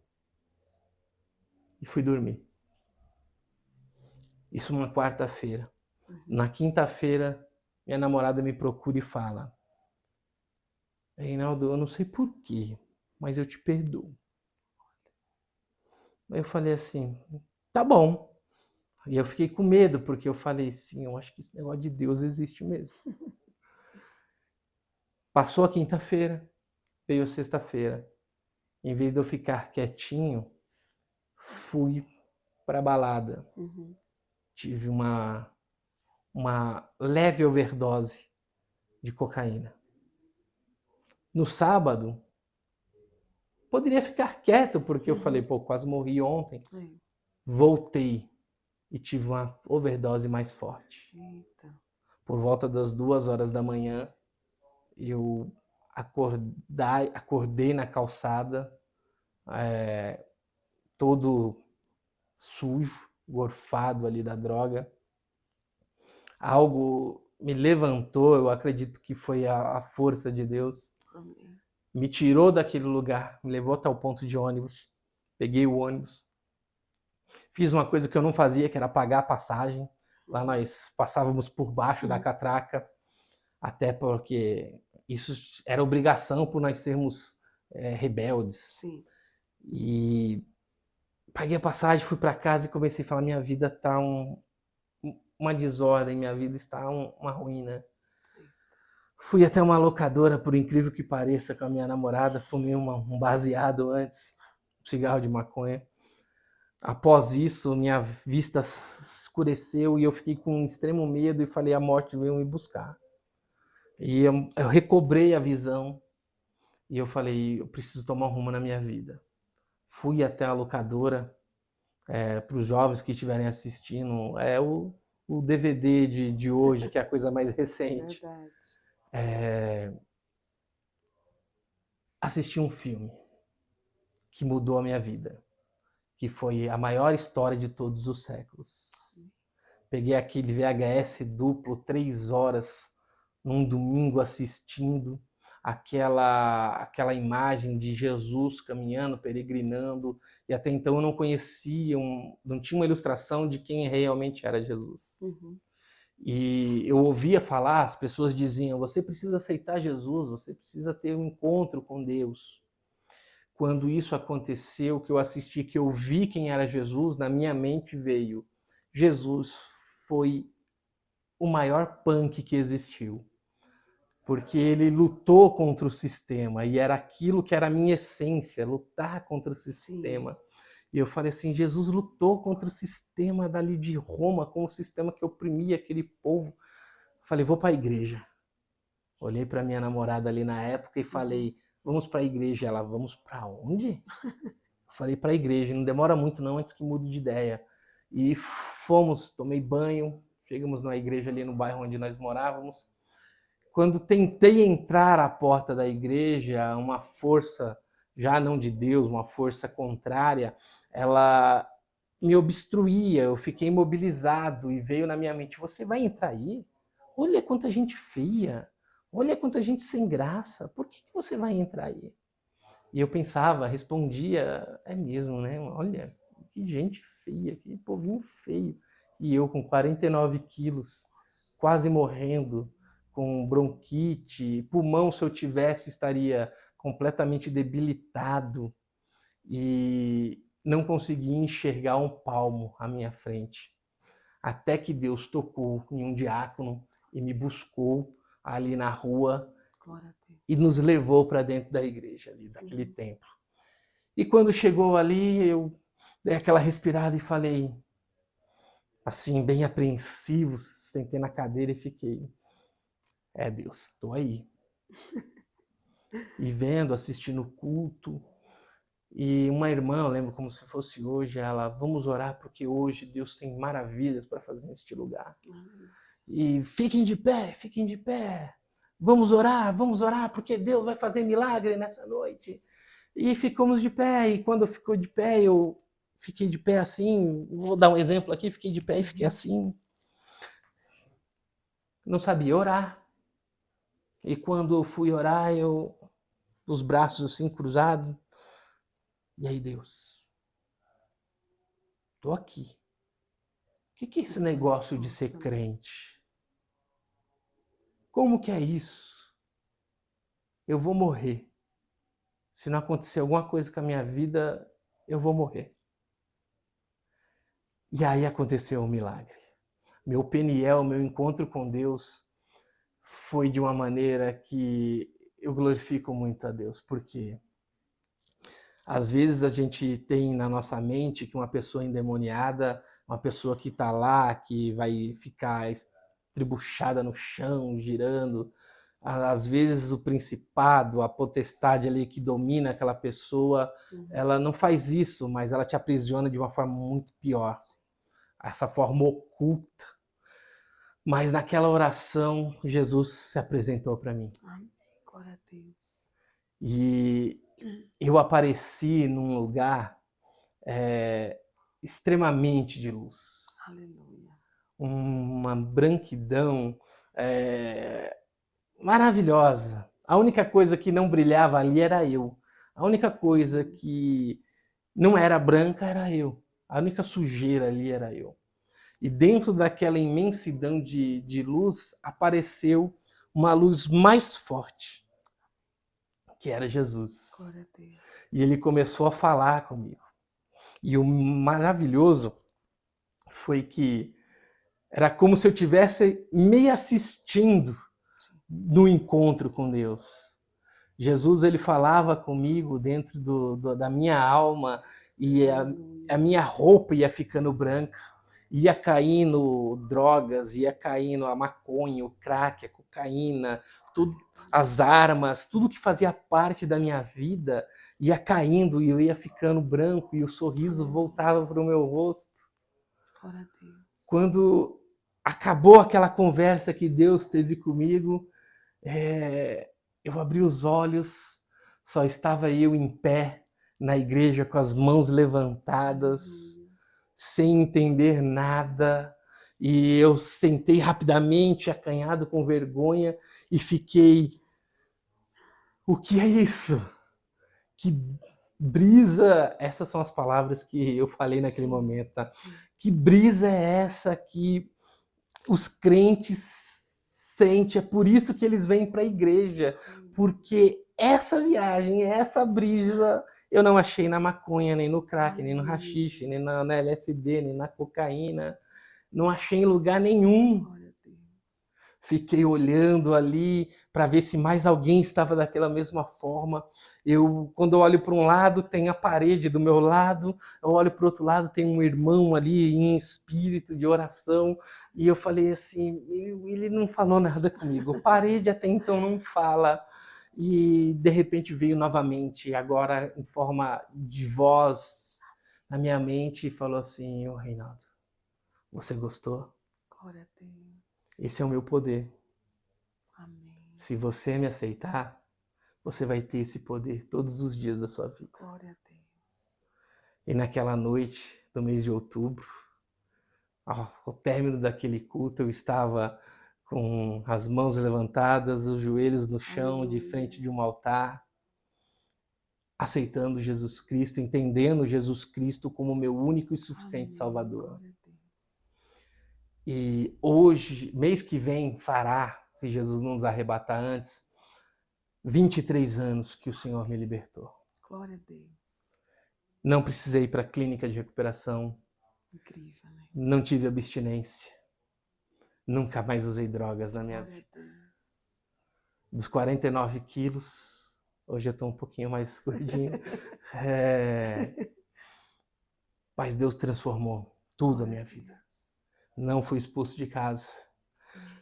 Speaker 2: E fui dormir. Isso uma quarta-feira. Na quinta-feira, minha namorada me procura e fala: Reinaldo, eu não sei porquê, mas eu te perdoo. Aí eu falei assim, tá bom. E eu fiquei com medo, porque eu falei, sim, eu acho que esse negócio de Deus existe mesmo. Passou a quinta-feira, veio a sexta-feira. Em vez de eu ficar quietinho, fui para a balada.
Speaker 1: Uhum.
Speaker 2: Tive uma leve overdose de cocaína. No sábado, poderia ficar quieto, porque eu falei, pô, quase morri ontem. Voltei e tive uma overdose mais forte.
Speaker 1: Eita.
Speaker 2: Por volta das 2 horas da manhã, eu acordei na calçada, todo sujo, gorfado ali da droga. Algo me levantou, eu acredito que foi a força de Deus.
Speaker 1: Amém.
Speaker 2: Me tirou daquele lugar, me levou até o ponto de ônibus. Peguei o ônibus. Fiz uma coisa que eu não fazia, que era pagar a passagem. Lá nós passávamos por baixo da catraca, até porque isso era obrigação por nós sermos rebeldes.
Speaker 1: Sim.
Speaker 2: E paguei a passagem, fui para casa e comecei a falar, minha vida tá uma desordem, minha vida está uma ruína. Fui até uma locadora, por incrível que pareça, com a minha namorada, fumei um baseado antes, um cigarro de maconha. Após isso, minha vista escureceu e eu fiquei com um extremo medo e falei, a morte veio me buscar. E eu recobrei a visão e eu falei, eu preciso tomar um rumo na minha vida. Fui até a locadora, para os jovens que estiverem assistindo, o DVD de hoje, que é a coisa mais recente.
Speaker 1: Verdade.
Speaker 2: Assisti um filme que mudou a minha vida, que foi a maior história de todos os séculos. Peguei aquele VHS duplo, 3 horas, num domingo assistindo aquela imagem de Jesus caminhando, peregrinando, e até então eu não conhecia, não tinha uma ilustração de quem realmente era Jesus. E eu ouvia falar, as pessoas diziam, você precisa aceitar Jesus, você precisa ter um encontro com Deus. Quando isso aconteceu, que eu assisti, que eu vi quem era Jesus, na minha mente veio, Jesus foi o maior punk que existiu. Porque ele lutou contra o sistema, e era aquilo que era a minha essência, lutar contra o sistema. Sim. E eu falei assim, Jesus lutou contra o sistema dali de Roma, com o sistema que oprimia aquele povo. Falei, vou para a igreja. Olhei para minha namorada ali na época e falei, vamos para a igreja. Ela, vamos para onde? Eu falei, para a igreja, não demora muito não, antes que mude de ideia. E fomos, tomei banho, chegamos na igreja ali no bairro onde nós morávamos. Quando tentei entrar à porta da igreja, uma força, já não de Deus, uma força contrária, ela me obstruía, eu fiquei imobilizado e veio na minha mente, você vai entrar aí? Olha quanta gente feia, olha quanta gente sem graça, por que você vai entrar aí? E eu pensava, respondia, é mesmo, né? Olha, que gente feia, que povinho feio. E eu com 49 quilos, quase morrendo, com bronquite, pulmão, se eu tivesse, estaria completamente debilitado e não conseguia enxergar um palmo à minha frente. Até que Deus tocou em um diácono e me buscou ali na rua e nos levou para dentro da igreja, ali, daquele templo. E quando chegou ali, eu dei aquela respirada e falei, assim, bem apreensivo, sentei na cadeira e fiquei, Deus, estou aí. E vendo, assistindo o culto, e uma irmã, eu lembro como se fosse hoje, ela, vamos orar porque hoje Deus tem maravilhas para fazer neste lugar. E fiquem de pé, vamos orar, porque Deus vai fazer milagre nessa noite. E ficamos de pé, e quando ficou de pé, eu fiquei de pé assim, vou dar um exemplo aqui, fiquei de pé e fiquei assim. Não sabia orar. E quando eu fui orar, eu, os braços assim cruzados, e aí Deus, tô aqui. O que é esse negócio de ser crente? Como que é isso? Eu vou morrer. Se não acontecer alguma coisa com a minha vida, eu vou morrer. E aí aconteceu um milagre. Meu Peniel, meu encontro com Deus, foi de uma maneira que eu glorifico muito a Deus, porque às vezes a gente tem na nossa mente que uma pessoa endemoniada, uma pessoa que está lá, que vai ficar estribuchada no chão, girando, às vezes o principado, a potestade ali que domina aquela pessoa, ela não faz isso, mas ela te aprisiona de uma forma muito pior, essa forma oculta. Mas naquela oração, Jesus se apresentou para mim.
Speaker 1: Amém. Glória a Deus.
Speaker 2: E eu apareci num lugar extremamente de luz.
Speaker 1: Aleluia.
Speaker 2: Uma branquidão maravilhosa. A única coisa que não brilhava ali era eu. A única coisa que não era branca era eu. A única sujeira ali era eu. E dentro daquela imensidão de luz apareceu uma luz mais forte, que era Jesus.
Speaker 1: Glória a Deus.
Speaker 2: E ele começou a falar comigo. E o maravilhoso foi que era como se eu estivesse me assistindo no encontro com Deus. Jesus, ele falava comigo dentro da minha alma e a minha roupa ia ficando branca. Ia caindo drogas, ia caindo a maconha, o crack, a cocaína, tudo, as armas, tudo que fazia parte da minha vida ia caindo e eu ia ficando branco e o sorriso voltava para o meu rosto.
Speaker 1: Glória a Deus.
Speaker 2: Quando acabou aquela conversa que Deus teve comigo, eu abri os olhos, só estava eu em pé na igreja com as mãos levantadas, sem entender nada, e eu sentei rapidamente, acanhado com vergonha, e fiquei, o que é isso? Que brisa, essas são as palavras que eu falei naquele momento, tá? Que brisa é essa que os crentes sentem? É por isso que eles vêm para a igreja, porque essa viagem, essa brisa, eu não achei na maconha, nem no crack, nem no haxixe, nem na LSD, nem na cocaína. Não achei em lugar nenhum.
Speaker 1: Glória a Deus.
Speaker 2: Fiquei olhando ali para ver se mais alguém estava daquela mesma forma. Quando eu olho para um lado, tem a parede do meu lado. Eu olho para o outro lado, tem um irmão ali em espírito de oração. E eu falei assim, ele não falou nada comigo. A parede até então não fala. E de repente veio novamente, agora em forma de voz na minha mente, e falou assim: ô Reinaldo, você gostou?
Speaker 1: Glória a Deus.
Speaker 2: Esse é o meu poder.
Speaker 1: Amém.
Speaker 2: Se você me aceitar, você vai ter esse poder todos os dias da sua vida.
Speaker 1: Glória a Deus.
Speaker 2: E naquela noite do mês de outubro, ao término daquele culto, eu estava com as mãos levantadas, os joelhos no chão, de frente de um altar, aceitando Jesus Cristo, entendendo Jesus Cristo como meu único e suficiente Salvador.
Speaker 1: Glória a Deus.
Speaker 2: E hoje, mês que vem, fará, se Jesus não nos arrebatar antes, 23 anos que o Senhor me libertou.
Speaker 1: Glória a Deus.
Speaker 2: Não precisei ir para a clínica de recuperação.
Speaker 1: Incrível, né?
Speaker 2: Não tive abstinência. Nunca mais usei drogas na minha
Speaker 1: Glória
Speaker 2: vida.
Speaker 1: a Deus.
Speaker 2: Dos 49 quilos, hoje eu estou um pouquinho mais gordinho. Mas Deus transformou tudo a minha vida. Não fui expulso de casa.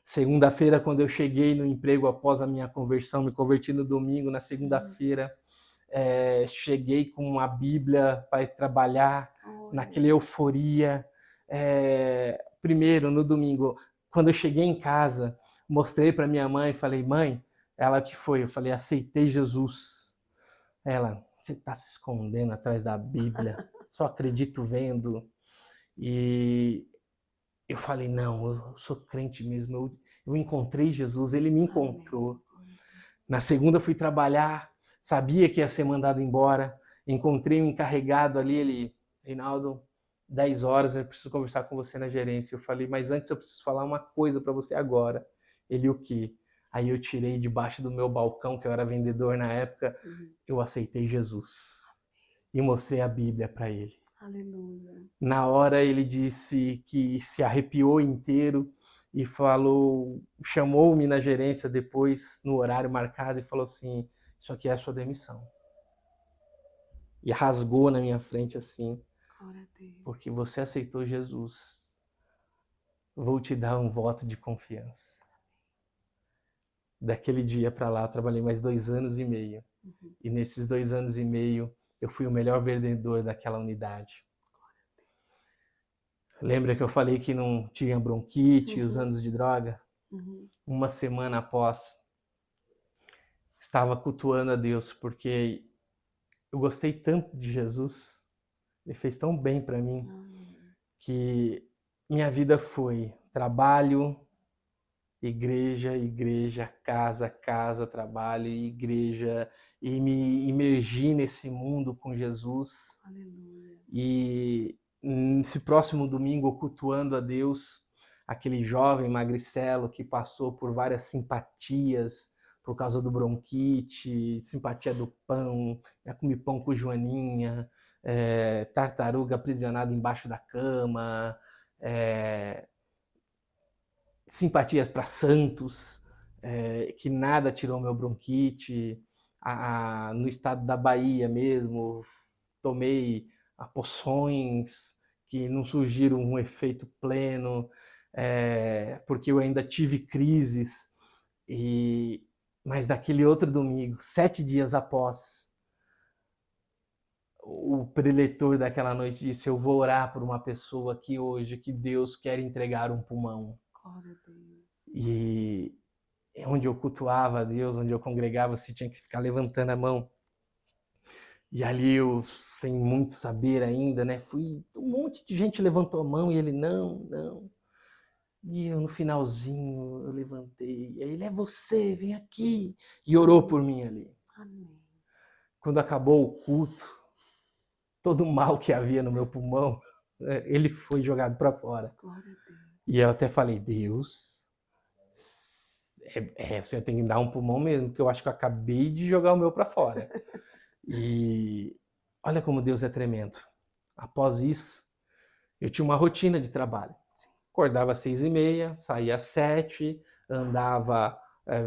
Speaker 2: Segunda-feira, quando eu cheguei no emprego após a minha conversão, me converti no domingo, na segunda-feira, cheguei com uma Bíblia para trabalhar, naquela euforia. Primeiro, no domingo, quando eu cheguei em casa, mostrei para minha mãe e falei: mãe, ela que foi? Eu falei: aceitei Jesus. Ela: você está se escondendo atrás da Bíblia, só acredito vendo. E eu falei: não, eu sou crente mesmo, eu encontrei Jesus, ele me encontrou. Na segunda fui trabalhar, sabia que ia ser mandado embora, encontrei um encarregado ali, ele: Reinaldo, 10 horas, eu preciso conversar com você na gerência. Eu falei: mas antes eu preciso falar uma coisa para você agora. Ele: o quê? Aí eu tirei debaixo do meu balcão, que eu era vendedor na época, eu aceitei Jesus. E mostrei a Bíblia para ele.
Speaker 1: Aleluia.
Speaker 2: Na hora ele disse que se arrepiou inteiro e falou, chamou-me na gerência depois, no horário marcado, e falou assim: isso aqui é a sua demissão. E rasgou na minha frente assim:
Speaker 1: Glória a Deus.
Speaker 2: porque você aceitou Jesus, vou te dar um voto de confiança. Daquele dia para lá, eu trabalhei mais 2 anos e meio. E nesses 2 anos e meio, eu fui o melhor vendedor daquela unidade. Lembra que eu falei que não tinha bronquite, os anos de droga? Uma semana após, estava cultuando a Deus, porque eu gostei tanto de Jesus, ele fez tão bem para mim, que minha vida foi trabalho, igreja, igreja, casa, casa, trabalho, igreja, e me imergi nesse mundo com Jesus.
Speaker 1: Aleluia.
Speaker 2: E nesse próximo domingo, cultuando a Deus, aquele jovem magricelo que passou por várias simpatias por causa do bronquite, simpatia do pão, já comi pão com joaninha, tartaruga aprisionada embaixo da cama, simpatias para santos, que nada tirou meu bronquite. No estado da Bahia mesmo, tomei poções que não surgiram um efeito pleno, porque eu ainda tive crises. Mas naquele outro domingo, 7 dias após, o preletor daquela noite disse: eu vou orar por uma pessoa aqui hoje que Deus quer entregar um pulmão.
Speaker 1: Glória a Deus.
Speaker 2: E onde eu cultuava a Deus, onde eu congregava, você tinha que ficar levantando a mão. E ali eu, sem muito saber ainda, né, um monte de gente levantou a mão e ele: não. E eu, no finalzinho, eu levantei. E aí ele: é você, vem aqui. E orou por mim ali.
Speaker 1: Amém.
Speaker 2: Quando acabou o culto, todo o mal que havia no meu pulmão, ele foi jogado para fora.
Speaker 1: Glória a Deus.
Speaker 2: E eu até falei: Deus, você tem que dar um pulmão mesmo, porque eu acho que eu acabei de jogar o meu para fora. E olha como Deus é tremendo. Após isso, eu tinha uma rotina de trabalho. Acordava às 6h30, saía às 7, andava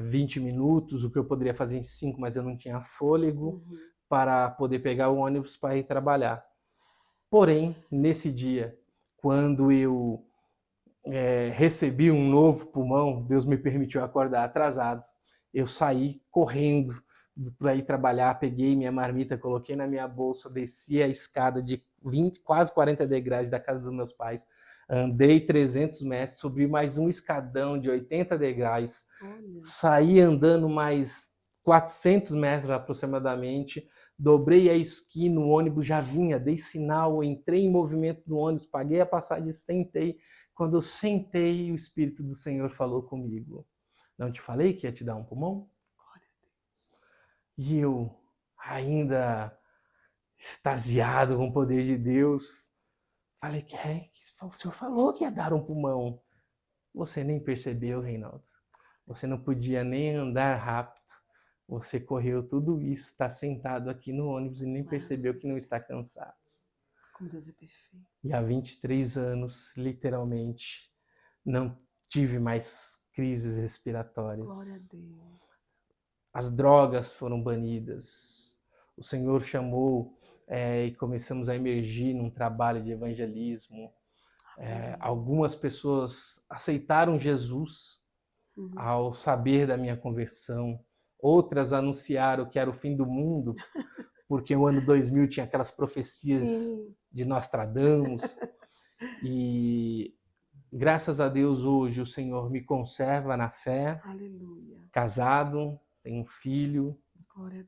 Speaker 2: 20 minutos, o que eu poderia fazer em 5, mas eu não tinha fôlego para poder pegar o ônibus para ir trabalhar. Porém, nesse dia, quando eu recebi um novo pulmão, Deus me permitiu acordar atrasado. Eu saí correndo para ir trabalhar, peguei minha marmita, coloquei na minha bolsa, desci a escada de 20, quase 40 degraus da casa dos meus pais, andei 300 metros, subi mais um escadão de 80 degraus, saí andando mais 400 metros aproximadamente, dobrei a esquina, o ônibus já vinha, dei sinal, entrei em movimento do ônibus, paguei a passagem, sentei. Quando eu sentei, o Espírito do Senhor falou comigo: não te falei que ia te dar um pulmão?
Speaker 1: Glória a Deus.
Speaker 2: E eu, ainda extasiado com o poder de Deus, falei: o Senhor falou que ia dar um pulmão. Você nem percebeu, Reinaldo. Você não podia nem andar rápido. Você correu tudo isso, está sentado aqui no ônibus e nem percebeu que não está cansado.
Speaker 1: Como Deus é perfeito.
Speaker 2: E há 23 anos, literalmente, não tive mais crises respiratórias.
Speaker 1: Glória a Deus.
Speaker 2: As drogas foram banidas. O Senhor chamou e começamos a emergir num trabalho de evangelismo. Algumas pessoas aceitaram Jesus ao saber da minha conversão. Outras anunciaram que era o fim do mundo, porque o ano 2000 tinha aquelas profecias de Nostradamus. E graças a Deus hoje o Senhor me conserva na fé.
Speaker 1: Aleluia.
Speaker 2: Casado, tenho um filho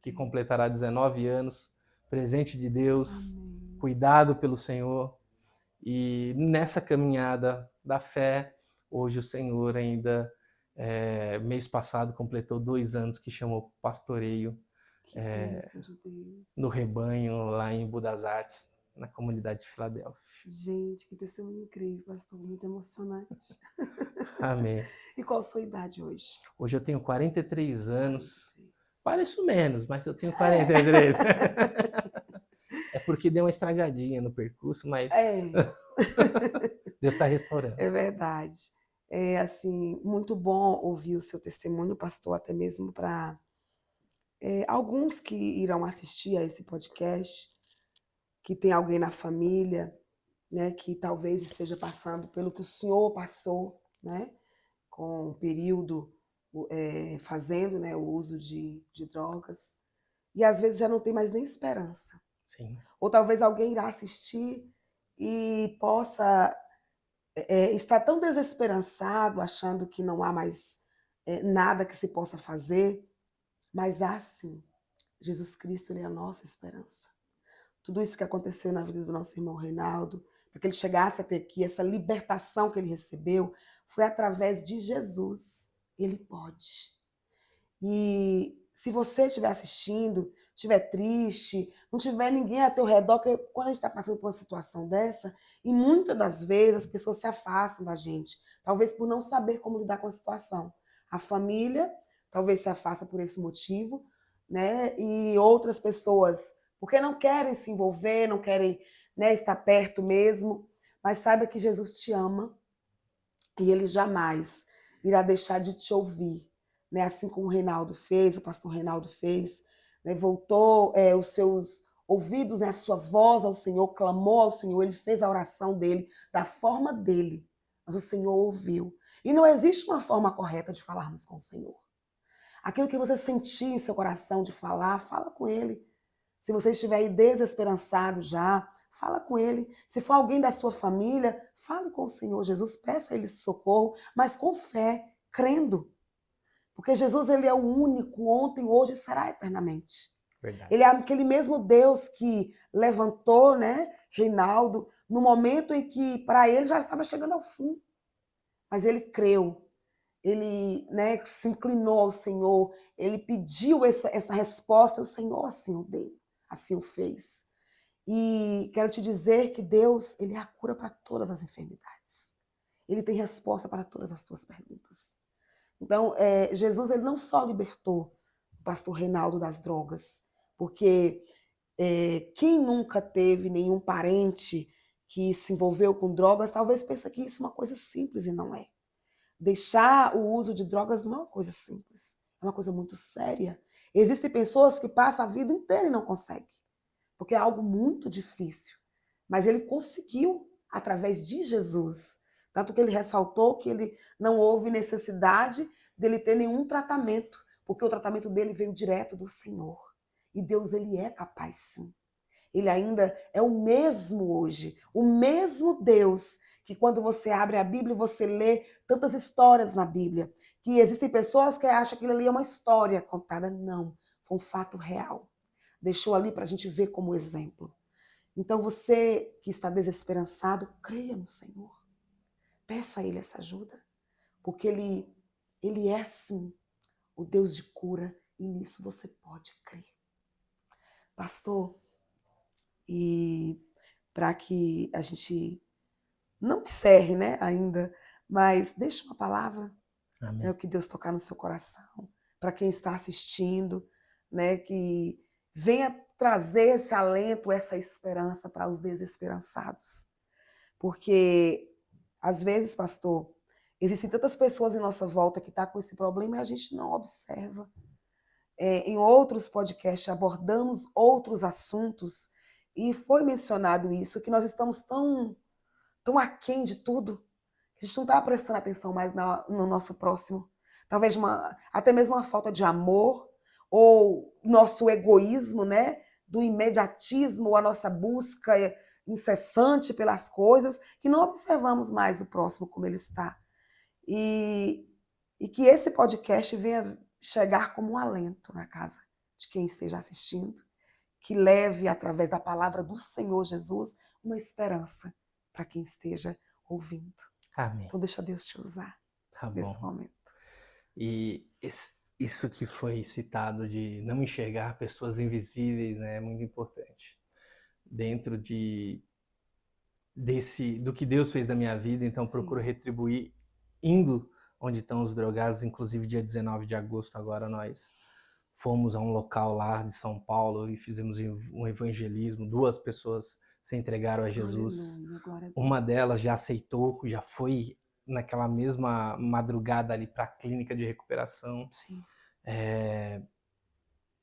Speaker 2: que completará 19 anos, presente de Deus,
Speaker 1: Amém.
Speaker 2: Cuidado pelo Senhor. E nessa caminhada da fé, hoje o Senhor ainda, mês passado, completou 2 anos que chamou pastoreio
Speaker 1: Que bênção de Deus.
Speaker 2: no rebanho lá em Budas Artes, na comunidade de Filadélfia.
Speaker 1: Gente, que testemunho incrível, pastor, muito emocionante.
Speaker 2: Amém.
Speaker 1: E qual a sua idade hoje?
Speaker 2: Hoje eu tenho 43 anos.
Speaker 1: 43.
Speaker 2: Pareço menos, mas eu tenho 43. É porque deu uma estragadinha no percurso, mas Deus está restaurando.
Speaker 1: É verdade. É assim, muito bom ouvir o seu testemunho, pastor, até mesmo para alguns que irão assistir a esse podcast, que tem alguém na família, né, que talvez esteja passando pelo que o senhor passou, né, com o período fazendo, né, o uso de drogas, e às vezes já não tem mais nem esperança.
Speaker 2: Sim.
Speaker 1: Ou talvez alguém irá assistir e possa estar tão desesperançado, achando que não há mais nada que se possa fazer, mas há sim. Jesus Cristo, ele é a nossa esperança. Tudo isso que aconteceu na vida do nosso irmão Reinaldo, para que ele chegasse até aqui, essa libertação que ele recebeu, foi através de Jesus. Ele pode. E se você estiver assistindo, estiver triste, não tiver ninguém ao teu redor, porque quando a gente está passando por uma situação dessa, e muitas das vezes as pessoas se afastam da gente, talvez por não saber como lidar com a situação. A família talvez se afasta por esse motivo, né? E outras pessoas, porque não querem se envolver, não querem, né, estar perto mesmo, mas saiba que Jesus te ama e ele jamais irá deixar de te ouvir, né? Assim como o Reinaldo fez, o pastor Reinaldo fez, né? Voltou os seus ouvidos, né? A sua voz ao Senhor, clamou ao Senhor, ele fez a oração dele da forma dele, mas o Senhor ouviu. E não existe uma forma correta de falarmos com o Senhor. Aquilo que você sentir em seu coração de falar, fala com ele. Se você estiver aí desesperançado já, fala com ele. Se for alguém da sua família, fale com o Senhor Jesus, peça a ele socorro, mas com fé, crendo. Porque Jesus, ele é o único, ontem, hoje e será eternamente.
Speaker 2: Verdade.
Speaker 1: Ele é aquele mesmo Deus que levantou, né, Reinaldo, no momento em que para ele já estava chegando ao fim. Mas ele creu. Ele, né, se inclinou ao Senhor, ele pediu essa resposta, o Senhor assim o deu, assim o fez. E quero te dizer que Deus, ele é a cura para todas as enfermidades. Ele tem resposta para todas as tuas perguntas. Então, Jesus, ele não só libertou o pastor Reinaldo das drogas, porque quem nunca teve nenhum parente que se envolveu com drogas, talvez pense que isso é uma coisa simples e não é. Deixar o uso de drogas não é uma coisa simples, é uma coisa muito séria. Existem pessoas que passam a vida inteira e não conseguem, porque é algo muito difícil. Mas ele conseguiu através de Jesus. Tanto que ele ressaltou que ele não houve necessidade dele ter nenhum tratamento, porque o tratamento dele veio direto do Senhor. E Deus, ele é capaz sim. Ele ainda é o mesmo hoje, o mesmo Deus que quando você abre a Bíblia você lê tantas histórias na Bíblia, que existem pessoas que acham que aquilo ali é uma história contada. Não, foi um fato real. Deixou ali para a gente ver como exemplo. Então você que está desesperançado, creia no Senhor. Peça a Ele essa ajuda, porque Ele é sim o Deus de cura e nisso você pode crer. Pastor, e para que a gente não encerre, né, ainda, mas deixe uma palavra,
Speaker 2: Amém.
Speaker 1: o que Deus tocar no seu coração, para quem está assistindo, né, que venha trazer esse alento, essa esperança para os desesperançados. Porque, às vezes, pastor, existem tantas pessoas em nossa volta que estão com esse problema e a gente não observa. Em outros podcasts abordamos outros assuntos e foi mencionado isso, que nós estamos tão aquém de tudo, que a gente não está prestando atenção mais no nosso próximo. Talvez até mesmo uma falta de amor, ou nosso egoísmo, né? Do imediatismo, ou a nossa busca incessante pelas coisas, que não observamos mais o próximo como ele está. E que esse podcast venha chegar como um alento na casa de quem esteja assistindo, que leve, através da palavra do Senhor Jesus, uma esperança para quem esteja ouvindo.
Speaker 2: Amém.
Speaker 1: Então deixa Deus te usar
Speaker 2: Tá
Speaker 1: nesse
Speaker 2: bom.
Speaker 1: momento.
Speaker 2: E isso que foi citado de não enxergar pessoas invisíveis, né, é muito importante. Dentro do que Deus fez na minha vida, então
Speaker 1: Sim.
Speaker 2: procuro retribuir indo onde estão os drogados. Inclusive dia 19 de agosto agora nós fomos a um local lá de São Paulo e fizemos um evangelismo. 2 pessoas se entregaram a Jesus.
Speaker 1: Aleluia, glória a Deus.
Speaker 2: Uma delas já aceitou, já foi naquela mesma madrugada ali para a clínica de recuperação.
Speaker 1: Sim.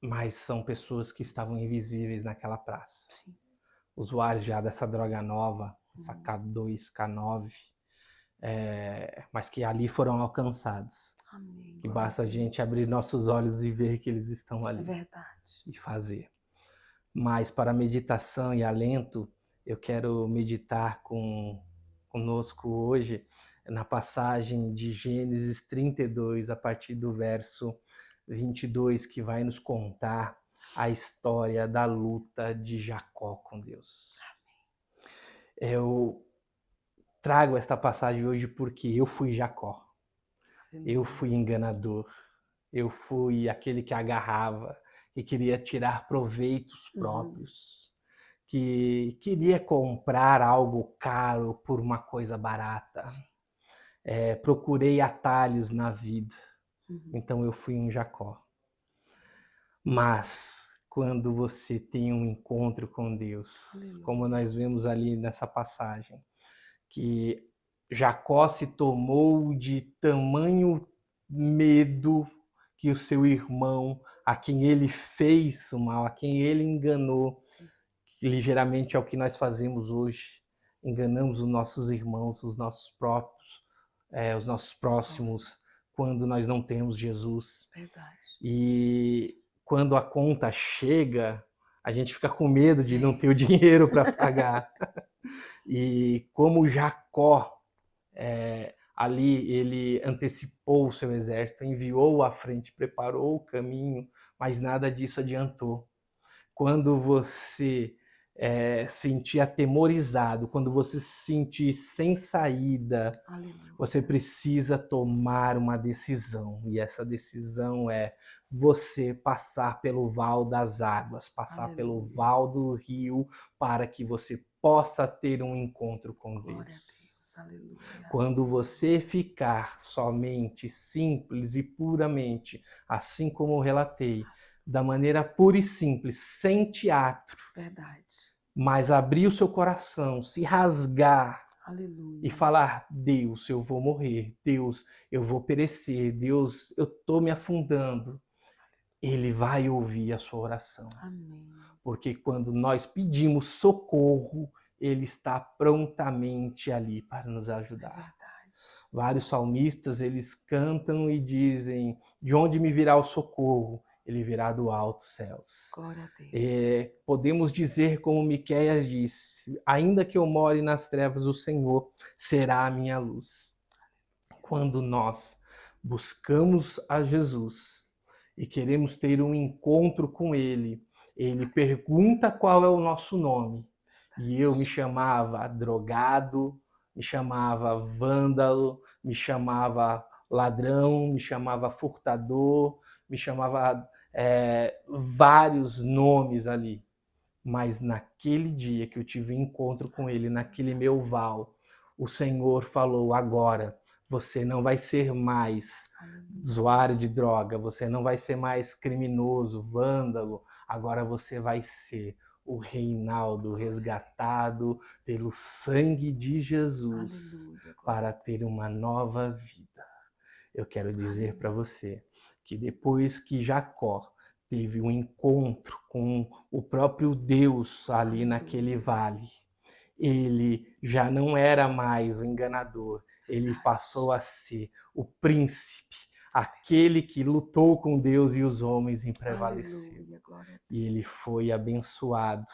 Speaker 2: Mas são pessoas que estavam invisíveis naquela praça.
Speaker 1: Sim.
Speaker 2: Usuários já dessa droga nova, essa K2, K9, mas que ali foram alcançados.
Speaker 1: Amém.
Speaker 2: Que
Speaker 1: glória
Speaker 2: basta a
Speaker 1: Deus.
Speaker 2: gente abrir nossos olhos e ver que eles estão
Speaker 1: É
Speaker 2: ali
Speaker 1: verdade.
Speaker 2: e fazer. Mas para meditação e alento, eu quero meditar conosco hoje na passagem de Gênesis 32, a partir do verso 22, que vai nos contar a história da luta de Jacó com Deus. Eu trago esta passagem hoje porque eu fui Jacó. Eu fui enganador. Eu fui aquele que agarrava, que queria tirar proveitos próprios, que queria comprar algo caro por uma coisa barata. Procurei atalhos na vida. Então eu fui um Jacó. Mas quando você tem um encontro com Deus, como nós vemos ali nessa passagem, que Jacó se tomou de tamanho medo que o seu irmão, a quem ele fez o mal, a quem ele enganou, que ligeiramente é o que nós fazemos hoje, enganamos os nossos irmãos, os nossos próprios, os nossos próximos, quando nós não temos Jesus.
Speaker 1: Verdade.
Speaker 2: E quando a conta chega, a gente fica com medo de não ter o dinheiro para pagar. E como Jacó, ali ele antecipou o seu exército, enviou à frente, preparou o caminho, mas nada disso adiantou. Quando você sentir atemorizado, quando você se sentir sem saída, você precisa tomar uma decisão. E essa decisão é você passar pelo val das águas, passar pelo val do rio, para que você possa ter um encontro com Deus. Quando você ficar somente, simples e puramente, assim como eu relatei, da maneira pura e simples, sem teatro, mas abrir o seu coração, se rasgar e falar: Deus, eu vou morrer, Deus, eu vou perecer, Deus, eu estou me afundando. Ele vai ouvir a sua oração.
Speaker 1: Amém.
Speaker 2: Porque quando nós pedimos socorro, Ele está prontamente ali para nos ajudar. Vários salmistas, eles cantam e dizem: de onde me virá o socorro? Ele virá do alto céus.
Speaker 1: Glória a Deus.
Speaker 2: Podemos dizer como Miqueias disse: ainda que eu more nas trevas, o Senhor será a minha luz. Quando nós buscamos a Jesus e queremos ter um encontro com Ele, Ele pergunta qual é o nosso nome. E eu me chamava drogado, me chamava vândalo, me chamava ladrão, me chamava furtador, me chamava vários nomes ali. Mas naquele dia que eu tive encontro com Ele, naquele meu val, o Senhor falou: agora você não vai ser mais usuário de droga, você não vai ser mais criminoso, vândalo, agora você vai ser o Reinaldo resgatado pelo sangue de Jesus para ter uma nova vida. Eu quero dizer para você que depois que Jacó teve um encontro com o próprio Deus ali naquele vale, ele já não era mais o enganador, ele passou a ser o príncipe, aquele que lutou com Deus e os homens e prevaleceu. E ele foi abençoado.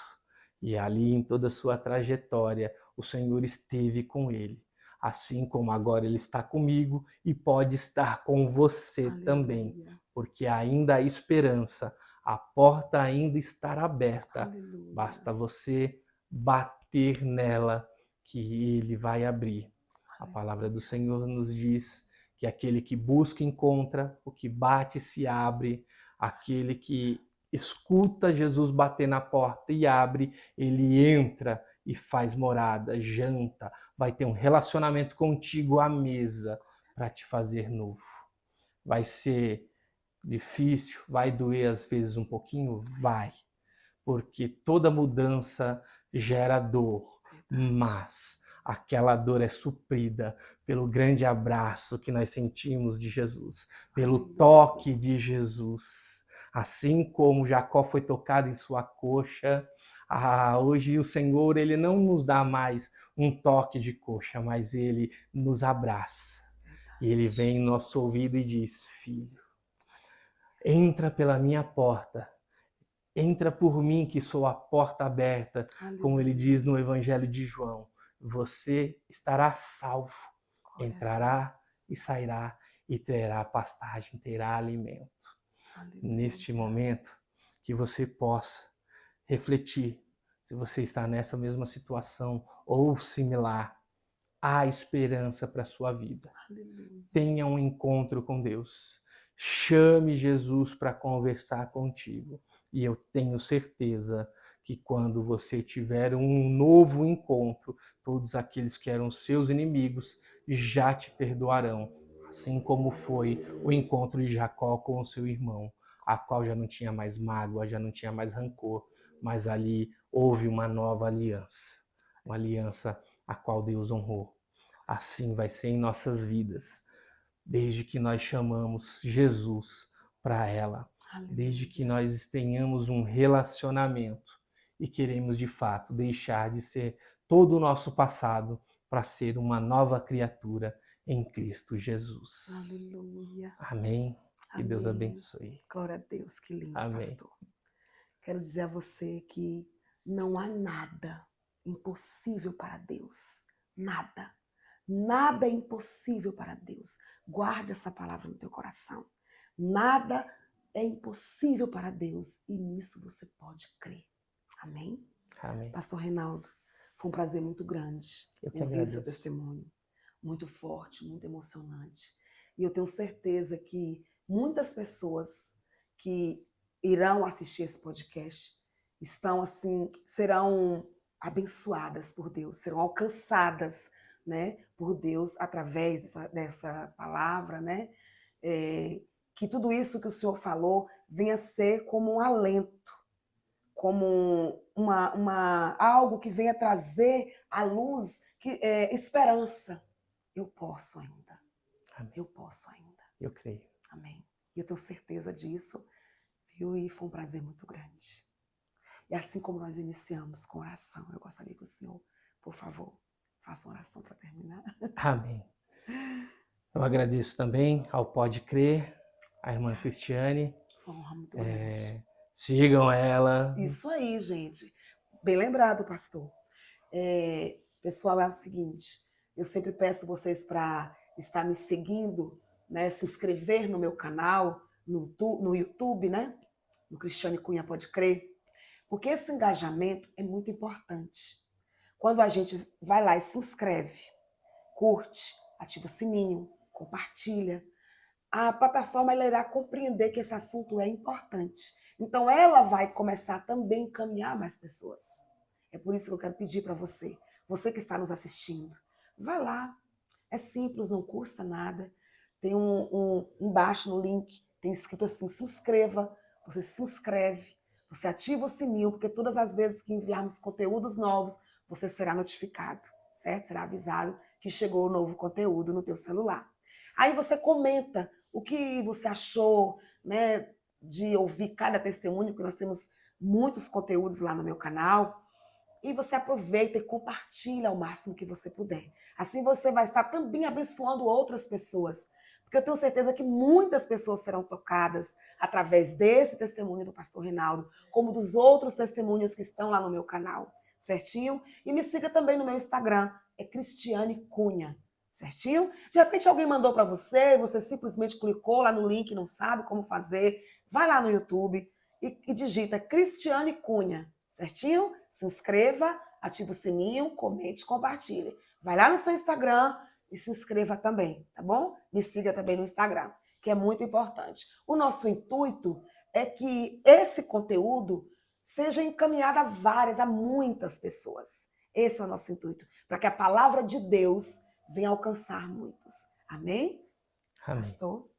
Speaker 2: E ali em toda a sua trajetória, o Senhor esteve com ele. Assim como agora ele está comigo e pode estar com você também, porque ainda há esperança, a porta ainda está aberta. Basta você bater nela que ele vai abrir. A palavra do Senhor nos diz que aquele que busca encontra, o que bate se abre, aquele que escuta Jesus bater na porta e abre, ele entra e faz morada, janta, vai ter um relacionamento contigo à mesa para te fazer novo. Vai ser difícil, vai doer às vezes um pouquinho? Vai, porque toda mudança gera dor, mas aquela dor é suprida pelo grande abraço que nós sentimos de Jesus, pelo toque de Jesus. Assim como Jacó foi tocado em sua coxa, hoje o Senhor, ele não nos dá mais um toque de coxa, mas ele nos abraça. E ele vem em nosso ouvido e diz: filho, entra pela minha porta, entra por mim que sou a porta aberta, como ele diz no Evangelho de João. Você estará salvo, entrará e sairá e terá pastagem, terá alimento. Neste momento, que você possa refletir se você está nessa mesma situação ou similar. Há esperança para a sua vida. Tenha um encontro com Deus. Chame Jesus para conversar contigo. E eu tenho certeza que quando você tiver um novo encontro, todos aqueles que eram seus inimigos já te perdoarão. Assim como foi o encontro de Jacó com o seu irmão, a qual já não tinha mais mágoa, já não tinha mais rancor, mas ali houve uma nova aliança. Uma aliança a qual Deus honrou. Assim vai ser em nossas vidas, desde que nós chamamos Jesus para ela, desde que nós tenhamos um relacionamento e queremos de fato deixar de ser todo o nosso passado para ser uma nova criatura em Cristo Jesus.
Speaker 1: Aleluia.
Speaker 2: Amém. Que Deus abençoe.
Speaker 1: Glória a Deus, que lindo,
Speaker 2: Amém.
Speaker 1: pastor. Quero dizer a você que não há nada impossível para Deus. Nada. Nada é impossível para Deus. Guarde essa palavra no teu coração. Nada é impossível para Deus e nisso você pode crer. Amém?
Speaker 2: Amém.
Speaker 1: Pastor Reinaldo, foi um prazer muito grande ouvir seu testemunho. Muito forte, muito emocionante. E eu tenho certeza que muitas pessoas que irão assistir esse podcast estão assim, serão abençoadas por Deus, serão alcançadas, né, por Deus através dessa palavra, né? Que tudo isso que o Senhor falou venha ser como um alento, como algo que venha trazer à luz esperança. Eu posso ainda.
Speaker 2: Amém.
Speaker 1: Eu posso ainda.
Speaker 2: Eu creio.
Speaker 1: Amém. E eu tenho certeza disso, viu? E foi um prazer muito grande. E assim como nós iniciamos com oração, eu gostaria que o senhor, por favor, faça uma oração para terminar.
Speaker 2: Amém. Eu agradeço também ao Pode Crer, a irmã Cristiane.
Speaker 1: Foi uma honra muito grande.
Speaker 2: Sigam ela.
Speaker 1: Isso aí, gente. Bem lembrado, pastor. Pessoal, é o seguinte, eu sempre peço vocês para estar me seguindo, né, se inscrever no meu canal, no YouTube, né, no Cristiane Cunha Pode Crer, porque esse engajamento é muito importante. Quando a gente vai lá e se inscreve, curte, ativa o sininho, compartilha, a plataforma ela irá compreender que esse assunto é importante. Então, ela vai começar também a encaminhar mais pessoas. É por isso que eu quero pedir para você, você que está nos assistindo, vá lá. É simples, não custa nada. Tem embaixo no link, tem escrito assim, se inscreva. Você se inscreve, você ativa o sininho, porque todas as vezes que enviarmos conteúdos novos, você será notificado, certo? Será avisado que chegou o novo conteúdo no teu celular. Aí você comenta o que você achou, né, de ouvir cada testemunho, porque nós temos muitos conteúdos lá no meu canal. E você aproveita e compartilha ao máximo que você puder. Assim você vai estar também abençoando outras pessoas. Porque eu tenho certeza que muitas pessoas serão tocadas através desse testemunho do pastor Reinaldo, como dos outros testemunhos que estão lá no meu canal. Certinho? E me siga também no meu Instagram, é Cristiane Cunha. Certinho? De repente alguém mandou para você, você simplesmente clicou lá no link, não sabe como fazer, vai lá no YouTube e digita Cristiane Cunha. Certinho? Se inscreva, ative o sininho, comente, compartilhe. Vai lá no seu Instagram e se inscreva também, tá bom? Me siga também no Instagram, que é muito importante. O nosso intuito é que esse conteúdo seja encaminhado a muitas pessoas. Esse é o nosso intuito, para que a palavra de Deus venha alcançar muitos. Amém?
Speaker 2: Amém.
Speaker 1: Pastor?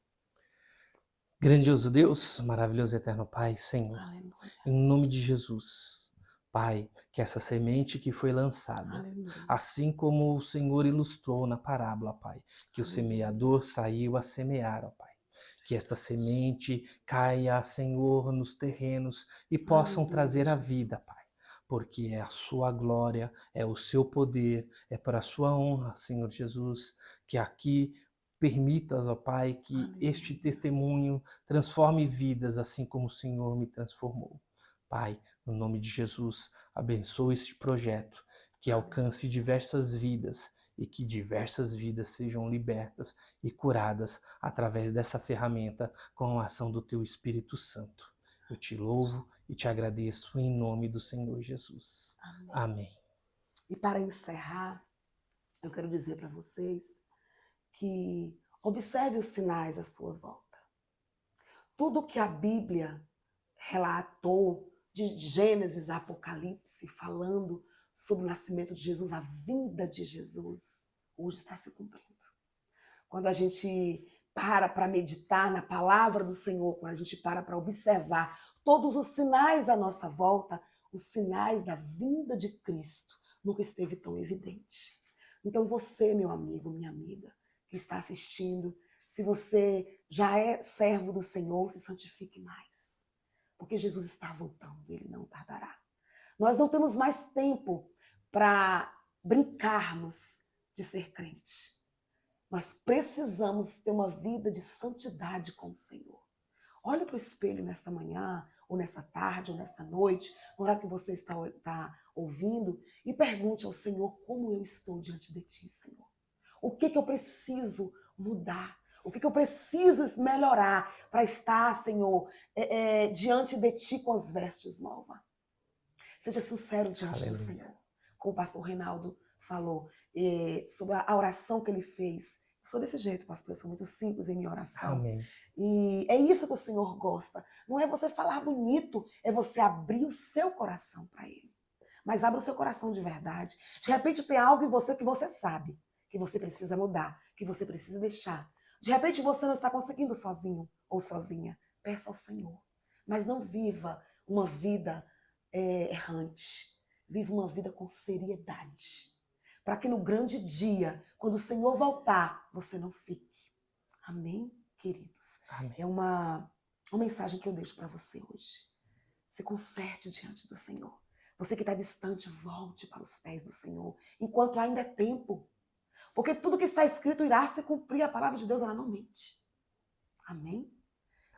Speaker 2: Grandioso Deus, maravilhoso eterno Pai, Senhor,
Speaker 1: Aleluia.
Speaker 2: em nome de Jesus, Pai, que essa semente que foi lançada,
Speaker 1: Aleluia.
Speaker 2: assim como o Senhor ilustrou na parábola, Pai, que o
Speaker 1: Aleluia.
Speaker 2: semeador saiu a semear, ó Pai. Que esta semente caia, Senhor, nos terrenos e possam trazer a vida, Pai. Porque é a sua glória, é o seu poder, é para a sua honra, Senhor Jesus, que aqui permitas, ó Pai, que este testemunho transforme vidas, assim como o Senhor me transformou. Pai, no nome de Jesus, abençoe este projeto, que alcance diversas vidas e que diversas vidas sejam libertas e curadas através dessa ferramenta com a ação do Teu Espírito Santo. Eu te louvo e te agradeço em nome do Senhor Jesus. Amém.
Speaker 1: E para encerrar, eu quero dizer para vocês que observe os sinais à sua volta. Tudo que a Bíblia relatou de Gênesis a Apocalipse, falando sobre o nascimento de Jesus, a vinda de Jesus, hoje está se cumprindo. Quando a gente para meditar na palavra do Senhor, quando a gente para observar todos os sinais à nossa volta, os sinais da vinda de Cristo nunca esteve tão evidente. Então você, meu amigo, minha amiga, que está assistindo, se você já é servo do Senhor, se santifique mais. Porque Jesus está voltando, ele não tardará. Nós não temos mais tempo para brincarmos de ser crente. Nós precisamos ter uma vida de santidade com o Senhor. Olhe para o espelho nesta manhã, ou nessa tarde, ou nessa noite, na hora que você está ouvindo, e pergunte ao Senhor como eu estou diante de ti, Senhor. O que eu preciso mudar? O que eu preciso melhorar para estar, Senhor, diante de ti com as vestes novas? Seja sincero diante do Senhor. Como o pastor Reinaldo falou sobre a oração que ele fez. Eu sou desse jeito, pastor, eu sou muito simples em minha oração.
Speaker 2: Amém.
Speaker 1: E é isso que o Senhor gosta. Não é você falar bonito, é você abrir o seu coração para Ele. Mas abra o seu coração de verdade. De repente tem algo em você que você sabe, que você precisa mudar, que você precisa deixar. De repente você não está conseguindo sozinho ou sozinha. Peça ao Senhor. Mas não viva uma vida errante. Viva uma vida com seriedade. Para que no grande dia, quando o Senhor voltar, você não fique. Amém, queridos?
Speaker 2: Amém.
Speaker 1: É uma mensagem que eu deixo para você hoje. Se conserte diante do Senhor. Você que está distante, volte para os pés do Senhor. Enquanto ainda é tempo. Porque tudo que está escrito irá se cumprir, a palavra de Deus ela não mente. Amém?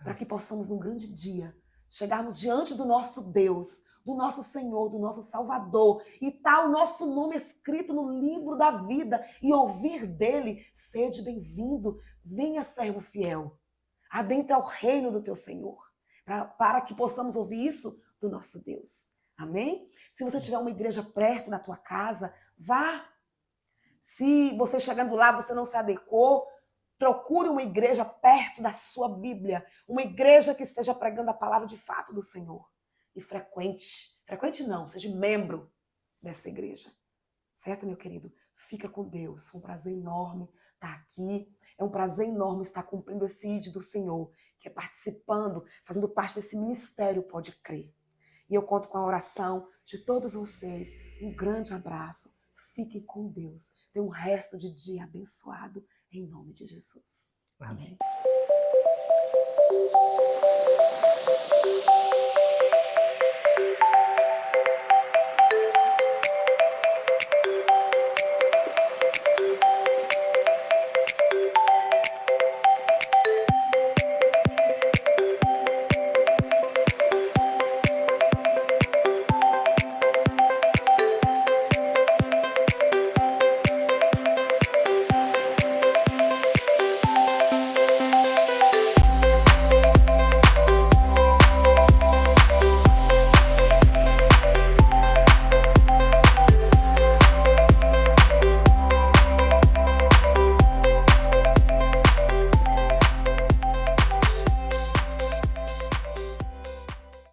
Speaker 1: Para que possamos, num grande dia, chegarmos diante do nosso Deus, do nosso Senhor, do nosso Salvador, e tá o nosso nome escrito no livro da vida, e ouvir dele: sede bem-vindo, venha, servo fiel, adentra ao reino do teu Senhor, para que possamos ouvir isso do nosso Deus. Amém? Se você tiver uma igreja perto da tua casa, vá. Se você chegando lá, você não se adequou, procure uma igreja perto da sua Bíblia, uma igreja que esteja pregando a palavra de fato do Senhor. E frequente não, seja membro dessa igreja. Certo, meu querido? Fica com Deus. Foi um prazer enorme estar aqui. É um prazer enorme estar cumprindo esse ID do Senhor, que é participando, fazendo parte desse ministério, pode crer. E eu conto com a oração de todos vocês. Um grande abraço. Fiquem com Deus. Tenham um resto de dia abençoado, em nome de Jesus.
Speaker 2: Amém.
Speaker 1: Amém.